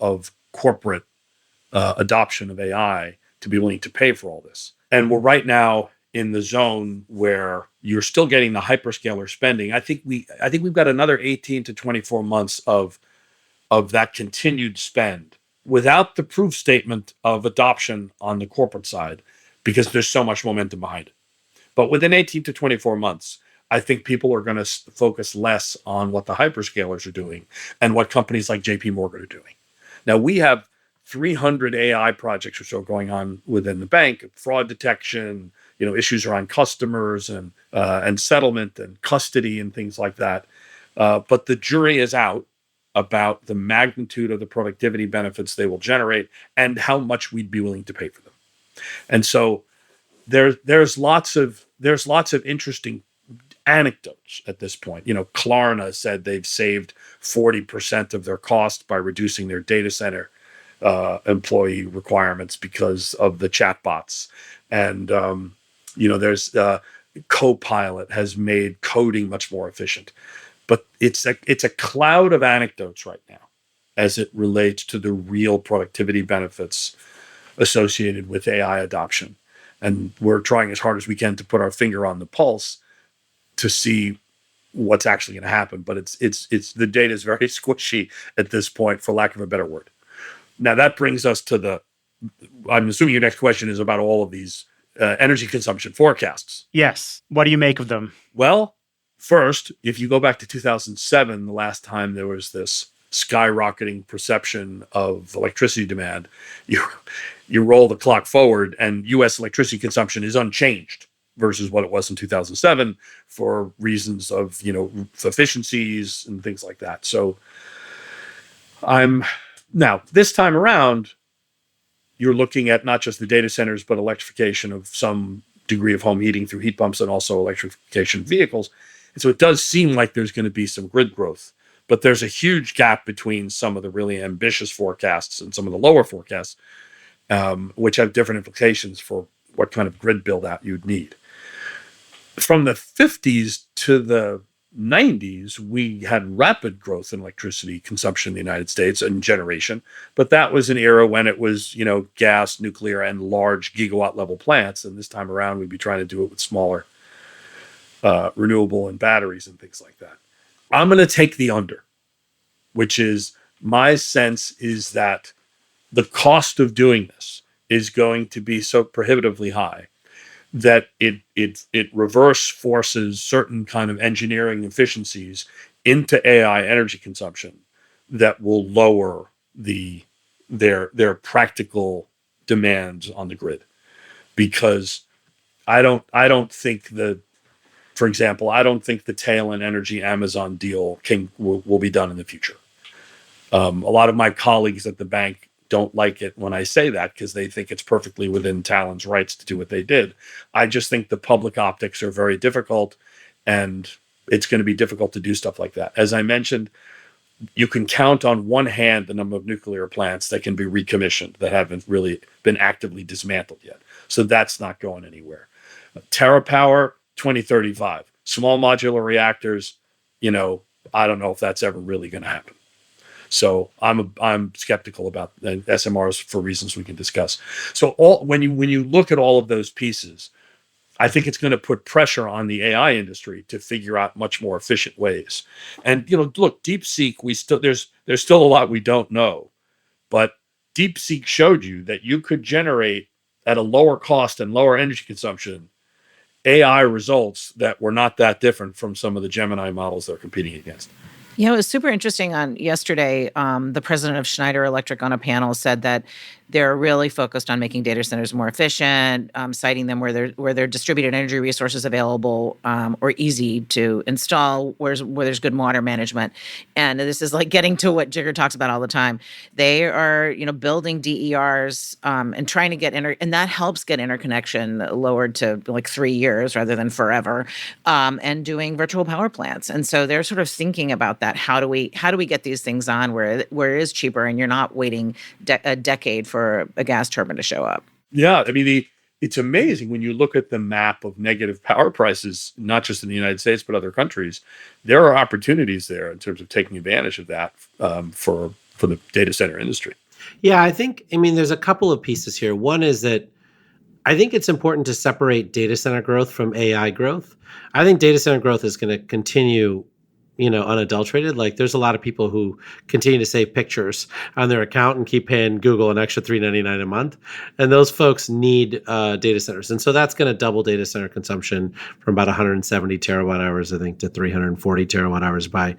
corporate adoption of AI to be willing to pay for all this. And we're right now in the zone where you're still getting the hyperscaler spending. I think we've got another 18 to 24 months of that continued spend without the proof statement of adoption on the corporate side, because there's so much momentum behind it. But within 18 to 24 months, I think people are going to focus less on what the hyperscalers are doing and what companies like JP Morgan are doing. Now, we have 300 AI projects or so going on within the bank, fraud detection, issues around customers and settlement and custody and things like that. But the jury is out about the magnitude of the productivity benefits they will generate and how much we'd be willing to pay for them. And so there's lots of interesting anecdotes at this point. Klarna said they've saved 40% of their cost by reducing their data center employee requirements because of the chatbots. And there's Copilot has made coding much more efficient. But it's a cloud of anecdotes right now as it relates to the real productivity benefits associated with AI adoption. And we're trying as hard as we can to put our finger on the pulse to see what's actually going to happen. But it's the data is very squishy at this point, for lack of a better word. Now that brings us to I'm assuming your next question is about all of these energy consumption forecasts. Yes. What do you make of them? Well, first, if you go back to 2007, the last time there was this skyrocketing perception of electricity demand, you roll the clock forward and U.S. electricity consumption is unchanged versus what it was in 2007 for reasons of, efficiencies and things like that. So now this time around, you're looking at not just the data centers, but electrification of some degree of home heating through heat pumps and also electrification of vehicles. And so it does seem like there's going to be some grid growth. But there's a huge gap between some of the really ambitious forecasts and some of the lower forecasts, which have different implications for what kind of grid build out you'd need. From the 50s to the 90s, we had rapid growth in electricity consumption in the United States and generation. But that was an era when it was, gas, nuclear, and large gigawatt level plants. And this time around, we'd be trying to do it with smaller renewable and batteries and things like that. I'm going to take the under, which is my sense is that the cost of doing this is going to be so prohibitively high that it reverse forces certain kind of engineering efficiencies into AI energy consumption that will lower their practical demands on the grid. Because I don't think for example, I don't think the Talon Energy Amazon deal will be done in the future. A lot of my colleagues at the bank don't like it when I say that because they think it's perfectly within Talon's rights to do what they did. I just think the public optics are very difficult, and it's going to be difficult to do stuff like that. As I mentioned, you can count on one hand the number of nuclear plants that can be recommissioned that haven't really been actively dismantled yet. So that's not going anywhere. TerraPower, 2035. Small modular reactors, I don't know if that's ever really going to happen. So I'm skeptical about SMRs for reasons we can discuss. So when you look at all of those pieces, I think it's going to put pressure on the AI industry to figure out much more efficient ways. And look, DeepSeek, there's still a lot we don't know, but DeepSeek showed you that you could generate at a lower cost and lower energy consumption AI results that were not that different from some of the Gemini models they're competing against. Yeah, it was super interesting. On yesterday, the president of Schneider Electric on a panel said that they're really focused on making data centers more efficient, citing them where they're distributed energy resources available or easy to install, where there's good water management. And this is like getting to what Jigar talks about all the time. They are building DERs and trying to get and that helps get interconnection lowered to like 3 years rather than forever, and doing virtual power plants. And so they're sort of thinking about that. How do we get these things on where it is cheaper and you're not waiting a decade for a gas turbine to show up? Yeah, I mean, it's amazing when you look at the map of negative power prices, not just in the United States, but other countries. There are opportunities there in terms of taking advantage of that for the data center industry. Yeah, there's a couple of pieces here. One is that I think it's important to separate data center growth from AI growth. I think data center growth is going to continue unadulterated. Like there's a lot of people who continue to save pictures on their account and keep paying Google an extra $3.99 a month. And those folks need data centers. And so that's going to double data center consumption from about 170 terawatt hours, I think, to 340 terawatt hours by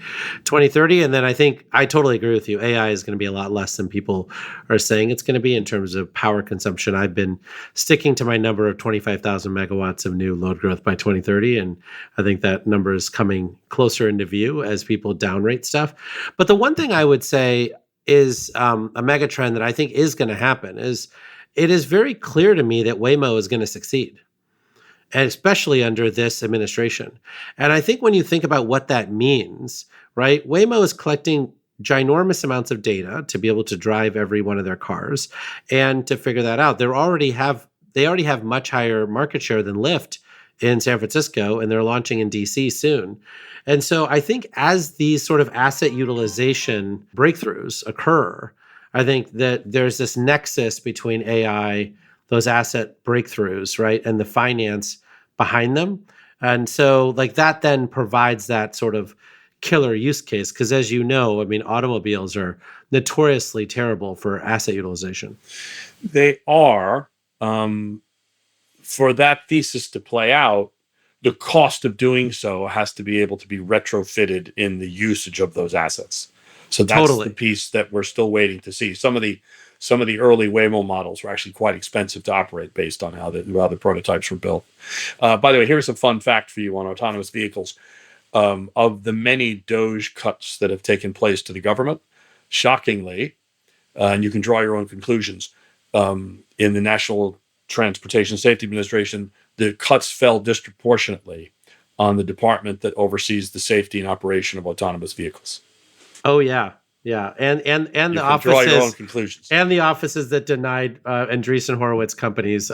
2030. And then I think I totally agree with you. AI is going to be a lot less than people are saying it's going to be in terms of power consumption. I've been sticking to my number of 25,000 megawatts of new load growth by 2030. And I think that number is coming closer into view as people downrate stuff. But the one thing I would say is a mega trend that I think is going to happen is it is very clear to me that Waymo is going to succeed, and especially under this administration. And I think when you think about what that means, right, Waymo is collecting ginormous amounts of data to be able to drive every one of their cars and to figure that out. They already have much higher market share than Lyft in San Francisco, and they're launching in DC soon. And so I think as these sort of asset utilization breakthroughs occur, I think that there's this nexus between AI, those asset breakthroughs, right, and the finance behind them. And so like that then provides that sort of killer use case. Because as you know, automobiles are notoriously terrible for asset utilization. They are. For that thesis to play out, the cost of doing so has to be able to be retrofitted in the usage of those assets. So that's the piece that we're still waiting to see. Some of the early Waymo models were actually quite expensive to operate based on how the prototypes were built. By the way, here's a fun fact for you on autonomous vehicles. Of the many DOGE cuts that have taken place to the government, shockingly, and you can draw your own conclusions, in the National Transportation Safety Administration, the cuts fell disproportionately on the department that oversees the safety and operation of autonomous vehicles. Oh yeah, and the offices, draw your own conclusions, and the offices that denied Andreessen Horowitz companies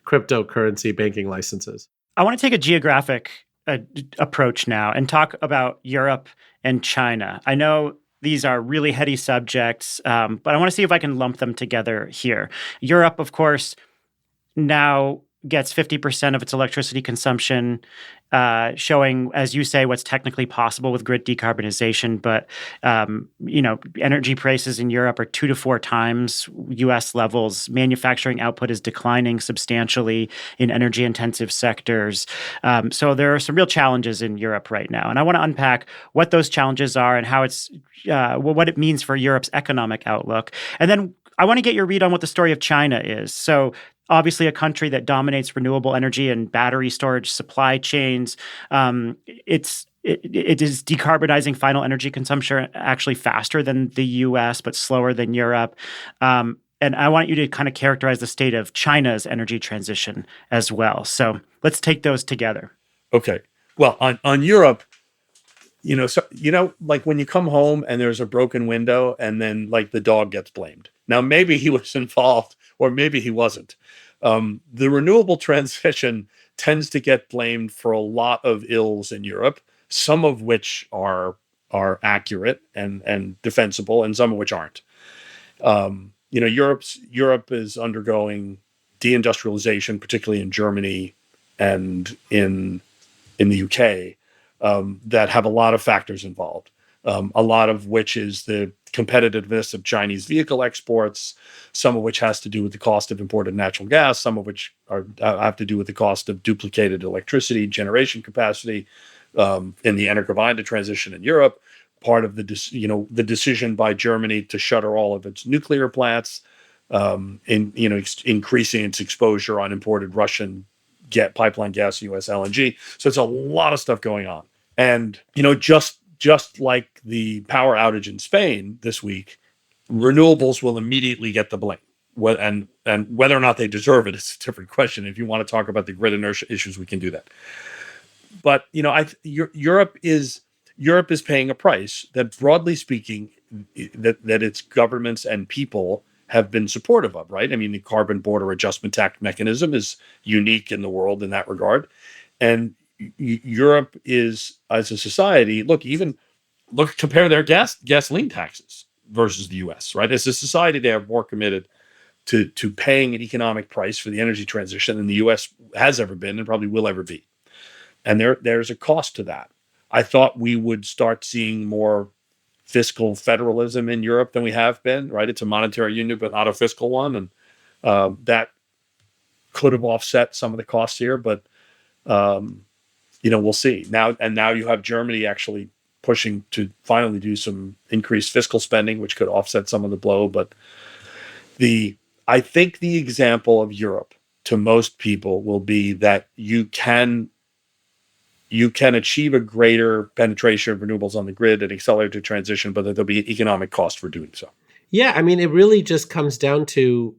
cryptocurrency banking licenses. I want to take a geographic approach now and talk about Europe and China. I know these are really heady subjects, but I want to see if I can lump them together here. Europe, of course, now gets 50% of its electricity consumption, showing, as you say, what's technically possible with grid decarbonization. But, energy prices in Europe are 2 to 4 times U.S. levels. Manufacturing output is declining substantially in energy-intensive sectors. So there are some real challenges in Europe right now. And I want to unpack what those challenges are and how what it means for Europe's economic outlook. And then I want to get your read on what the story of China is. So obviously a country that dominates renewable energy and battery storage supply chains. It is decarbonizing final energy consumption actually faster than the U.S., but slower than Europe. And I want you to kind of characterize the state of China's energy transition as well. So let's take those together. Okay. Well, on Europe, like when you come home and there's a broken window and then like the dog gets blamed. Now, maybe he was involved or maybe he wasn't. The renewable transition tends to get blamed for a lot of ills in Europe, some of which are accurate and defensible, and some of which aren't. Europe is undergoing deindustrialization, particularly in Germany and in the UK, that have a lot of factors involved. A lot of which is the competitiveness of Chinese vehicle exports, some of which has to do with the cost of imported natural gas, some of which have to do with the cost of duplicated electricity generation capacity in the Energovine transition in Europe. Part of the decision by Germany to shutter all of its nuclear plants, increasing its exposure on imported Russian pipeline gas, U.S. LNG. So it's a lot of stuff going on, and just like the power outage in Spain this week, renewables will immediately get the blame. And whether or not they deserve it is a different question. If you want to talk about the grid inertia issues, we can do that. But Europe is paying a price that, broadly speaking, that its governments and people have been supportive of. Right? I mean, the carbon border adjustment tax mechanism is unique in the world in that regard, and Europe is, as a society, compare their gasoline taxes versus the U.S. Right? As a society, they are more committed to paying an economic price for the energy transition than the U.S. has ever been and probably will ever be. And there's a cost to that. I thought we would start seeing more fiscal federalism in Europe than we have been. Right? It's a monetary union, but not a fiscal one, and that could have offset some of the costs here, but. We'll see. Now you have Germany actually pushing to finally do some increased fiscal spending, which could offset some of the blow. But I think the example of Europe to most people will be that you can achieve a greater penetration of renewables on the grid and accelerate the transition, but that there'll be an economic cost for doing so. Yeah, I mean, it really just comes down to,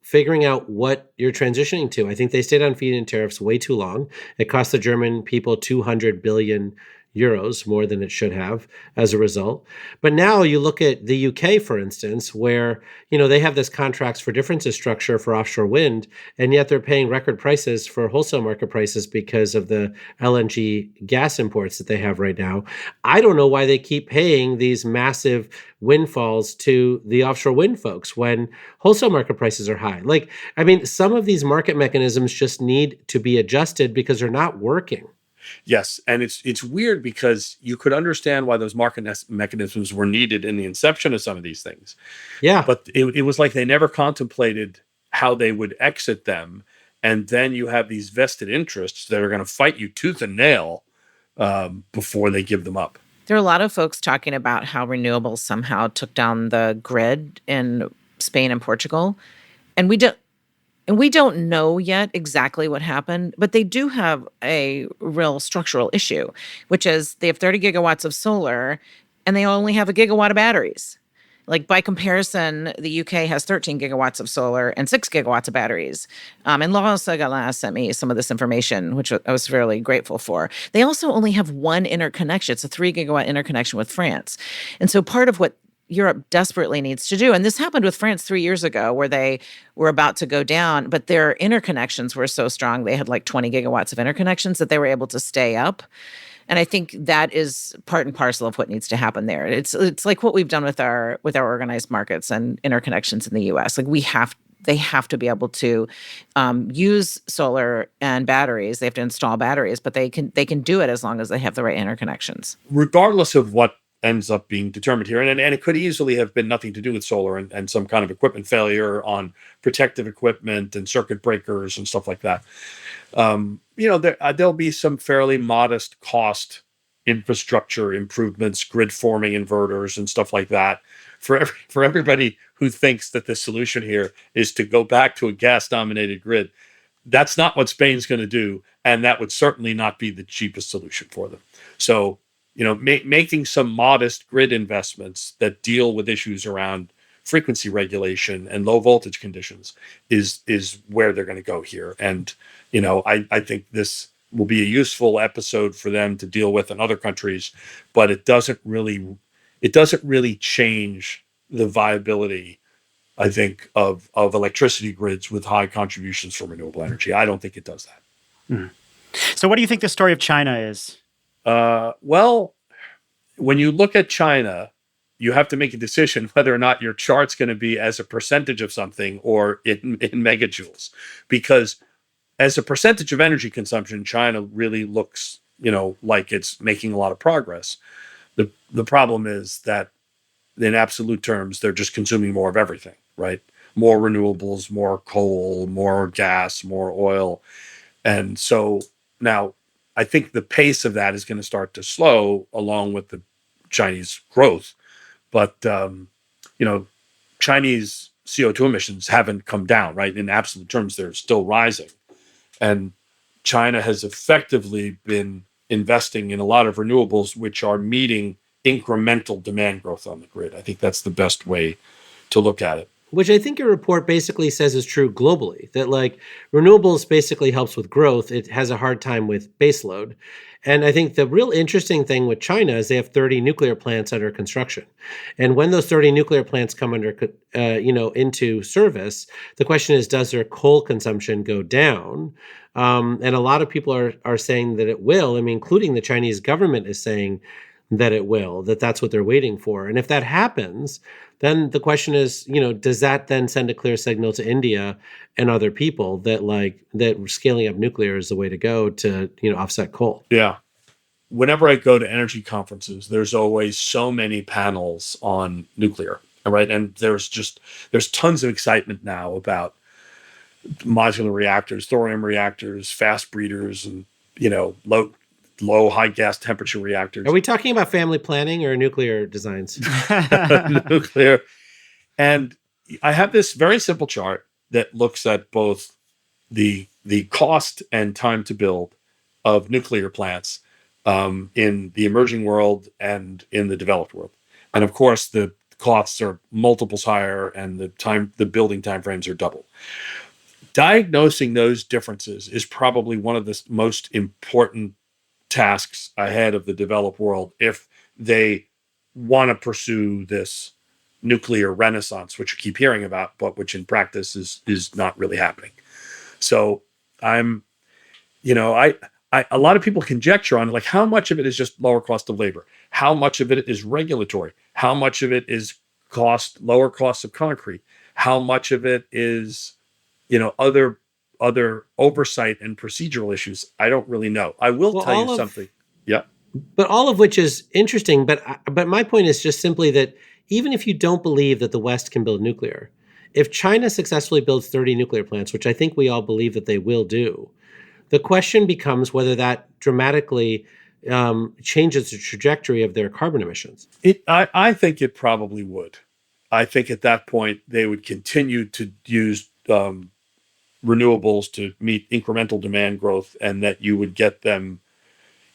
figuring out what you're transitioning to. I think they stayed on feed-in tariffs way too long. It cost the German people 200 billion euros, more than it should have as a result. But now you look at the UK, for instance, where, they have this contracts for differences structure for offshore wind, and yet they're paying record prices for wholesale market prices because of the LNG gas imports that they have right now. I don't know why they keep paying these massive windfalls to the offshore wind folks when wholesale market prices are high. Some of these market mechanisms just need to be adjusted because they're not working. Yes, and it's weird because you could understand why those market mechanisms were needed in the inception of some of these things. Yeah. But it was like they never contemplated how they would exit them. And then you have these vested interests that are going to fight you tooth and nail before they give them up. There are a lot of folks talking about how renewables somehow took down the grid in Spain and Portugal. And we don't know yet exactly what happened, but they do have a real structural issue, which is they have 30 gigawatts of solar and they only have a gigawatt of batteries. By comparison, the UK has 13 gigawatts of solar and 6 gigawatts of batteries. And Laurent Segalin sent me some of this information, which I was really grateful for. They also only have one interconnection. It's a 3 gigawatt interconnection with France. And so part of what Europe desperately needs to do. And this happened with France 3 years ago where they were about to go down, but their interconnections were so strong. They had 20 gigawatts of interconnections that they were able to stay up. And I think that is part and parcel of what needs to happen there. It's like what we've done with our organized markets and interconnections in the US. We have they have to be able to use solar and batteries. They have to install batteries, but they can do it as long as they have the right interconnections. Regardless of what ends up being determined here, and it could easily have been nothing to do with solar and some kind of equipment failure on protective equipment and circuit breakers and stuff like that. There'll be some fairly modest cost infrastructure improvements, grid forming inverters and stuff like that for everybody who thinks that the solution here is to go back to a gas dominated grid. That's not what Spain's going to do, and that would certainly not be the cheapest solution for them. So, making some modest grid investments that deal with issues around frequency regulation and low voltage conditions is where they're going to go here. And I think this will be a useful episode for them to deal with in other countries, but it doesn't really change the viability, I think, of electricity grids with high contributions from renewable energy. I don't think it does that. Mm. So what do you think the story of China is? Well, when you look at China, you have to make a decision whether or not your chart's going to be as a percentage of something or in megajoules. Because as a percentage of energy consumption, China really looks, like it's making a lot of progress. The problem is that in absolute terms, they're just consuming more of everything, right? More renewables, more coal, more gas, more oil. And so now I think the pace of that is going to start to slow along with the Chinese growth. But, Chinese CO2 emissions haven't come down, right? In absolute terms, they're still rising. And China has effectively been investing in a lot of renewables, which are meeting incremental demand growth on the grid. I think that's the best way to look at it. Which I think your report basically says is true globally, that like renewables basically helps with growth. It has a hard time with baseload. And I think the real interesting thing with China is they have 30 nuclear plants under construction. And when those 30 nuclear plants come into service, the question is, does their coal consumption go down? And a lot of people are saying that it will. I mean, including the Chinese government is saying that it will, that's what they're waiting for. And if that happens, then the question is, does that then send a clear signal to India and other people that scaling up nuclear is the way to go to, offset coal? Yeah. Whenever I go to energy conferences, there's always so many panels on nuclear, right? And there's tons of excitement now about modular reactors, thorium reactors, fast breeders, and, low, high gas temperature reactors. Are we talking about family planning or nuclear designs? Nuclear. And I have this very simple chart that looks at both the cost and time to build of nuclear plants in the emerging world and in the developed world. And of course, the costs are multiples higher and the building timeframes are double. Diagnosing those differences is probably one of the most important tasks ahead of the developed world if they want to pursue this nuclear renaissance, which you keep hearing about, but which in practice is not really happening. So a lot of people conjecture on how much of it is just lower cost of labor, how much of it is regulatory, how much of it is lower costs of concrete, how much of it is other oversight and procedural issues. I don't really know. I will tell you something. Yeah. But all of which is interesting. But my point is just simply that even if you don't believe that the West can build nuclear, if China successfully builds 30 nuclear plants, which I think we all believe that they will do, the question becomes whether that dramatically changes the trajectory of their carbon emissions. I think it probably would. I think at that point they would continue to use renewables to meet incremental demand growth, and that you would get them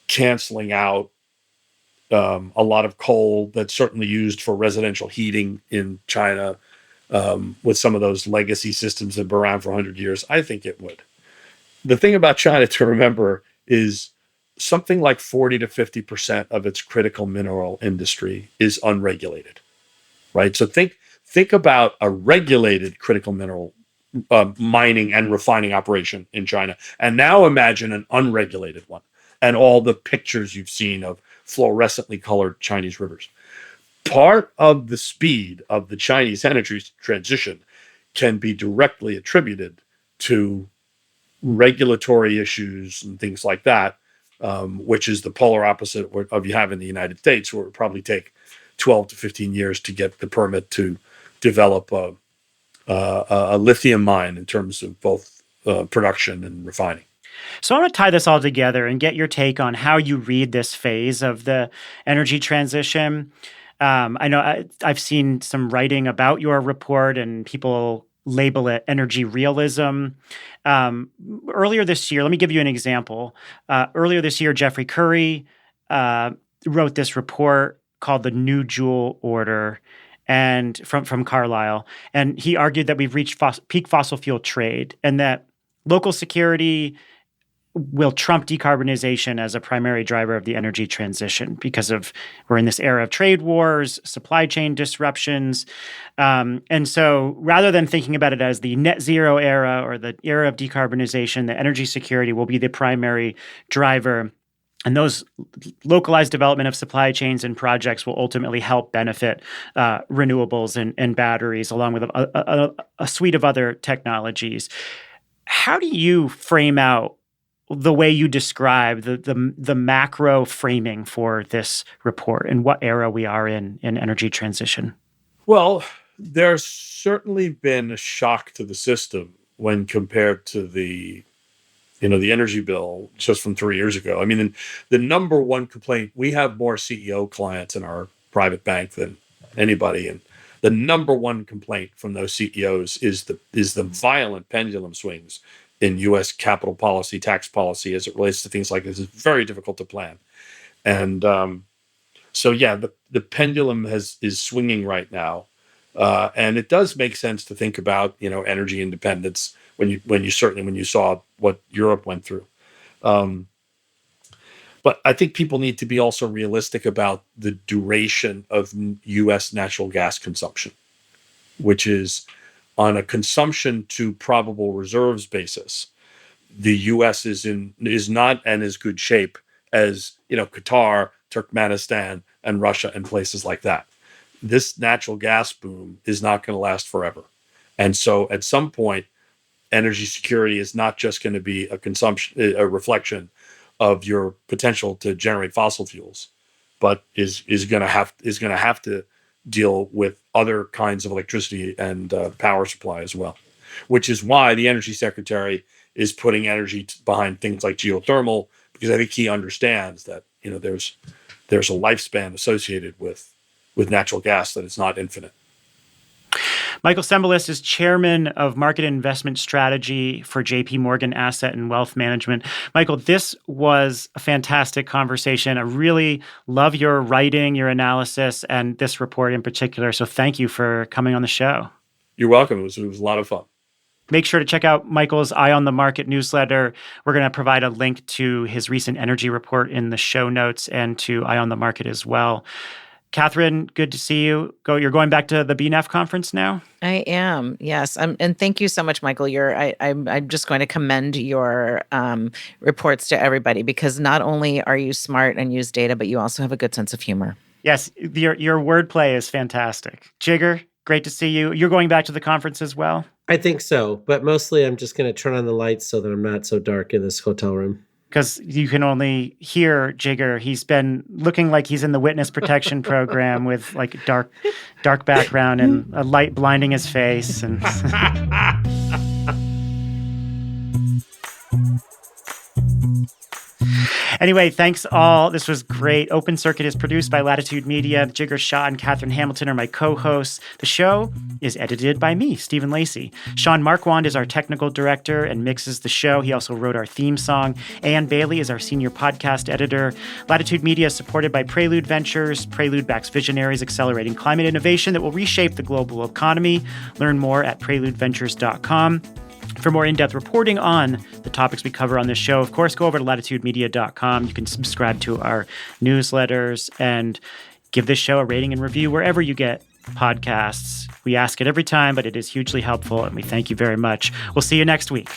canceling out a lot of coal that's certainly used for residential heating in China with some of those legacy systems that have been around for 100 years. I think it would. The thing about China to remember is something like 40 to 50% of its critical mineral industry is unregulated, right? So think about a regulated critical mineral mining and refining operation in China. And now imagine an unregulated one and all the pictures you've seen of fluorescently colored Chinese rivers. Part of the speed of the Chinese energy transition can be directly attributed to regulatory issues and things like that, which is the polar opposite of you have in the United States, where it would probably take 12 to 15 years to get the permit to develop a lithium mine in terms of both production and refining. So I want to tie this all together and get your take on how you read this phase of the energy transition. I know I've seen some writing about your report, and people label it energy realism. Earlier this year, let me give you an example. Earlier this year, Jeffrey Curry wrote this report called the New Joule Order, and from Carlyle, and he argued that we've reached peak fossil fuel trade, and that local security will trump decarbonization as a primary driver of the energy transition because we're in this era of trade wars, supply chain disruptions. And so rather than thinking about it as the net zero era or the era of decarbonization, the energy security will be the primary driver. And those localized development of supply chains and projects will ultimately help benefit renewables and batteries, along with a suite of other technologies. How do you frame out the way you describe the macro framing for this report and what era we are in energy transition? Well, there's certainly been a shock to the system when compared to the energy bill just from 3 years ago. I mean, the number one complaint, we have more CEO clients in our private bank than anybody, and the number one complaint from those CEOs is the violent pendulum swings in U.S. capital policy, tax policy, as it relates to things like this. It's very difficult to plan. And so, yeah, the pendulum is swinging right now. And it does make sense to think about, energy independence when you saw what Europe went through. But I think people need to be also realistic about the duration of U.S. natural gas consumption, which is on a consumption to probable reserves basis. The U.S. is not in as good shape as Qatar, Turkmenistan, and Russia and places like that. This natural gas boom is not going to last forever, and so at some point, energy security is not just going to be a reflection of your potential to generate fossil fuels, but is going to have to deal with other kinds of electricity and power supply as well, which is why the energy secretary is putting energy behind things like geothermal, because I think he understands that there's a lifespan associated with natural gas that is not infinite. Michael Cembalest is chairman of market investment strategy for JP Morgan Asset and Wealth Management. Michael, this was a fantastic conversation. I really love your writing, your analysis, and this report in particular. So thank you for coming on the show. You're welcome. It was a lot of fun. Make sure to check out Michael's Eye on the Market newsletter. We're going to provide a link to his recent energy report in the show notes and to Eye on the Market as well. Katherine, good to see you. You're going back to the BNEF conference now? I am, yes. And thank you so much, Michael. I'm just going to commend your reports to everybody, because not only are you smart and use data, but you also have a good sense of humor. Yes, your wordplay is fantastic. Jigar, great to see you. You're going back to the conference as well? I think so, but mostly I'm just going to turn on the lights so that I'm not so dark in this hotel room. Because you can only hear Jigar. He's been looking like he's in the witness protection program with like dark background and a light blinding his face. And anyway, thanks all. This was great. Open Circuit is produced by Latitude Media. Jigar, Shah, and Katherine Hamilton are my co-hosts. The show is edited by me, Stephen Lacey. Sean Marquand is our technical director and mixes the show. He also wrote our theme song. Ann Bailey is our senior podcast editor. Latitude Media is supported by Prelude Ventures. Prelude backs visionaries accelerating climate innovation that will reshape the global economy. Learn more at preludeventures.com. For more in-depth reporting on the topics we cover on this show, of course, go over to latitudemedia.com. You can subscribe to our newsletters and give this show a rating and review wherever you get podcasts. We ask it every time, but it is hugely helpful, and we thank you very much. We'll see you next week.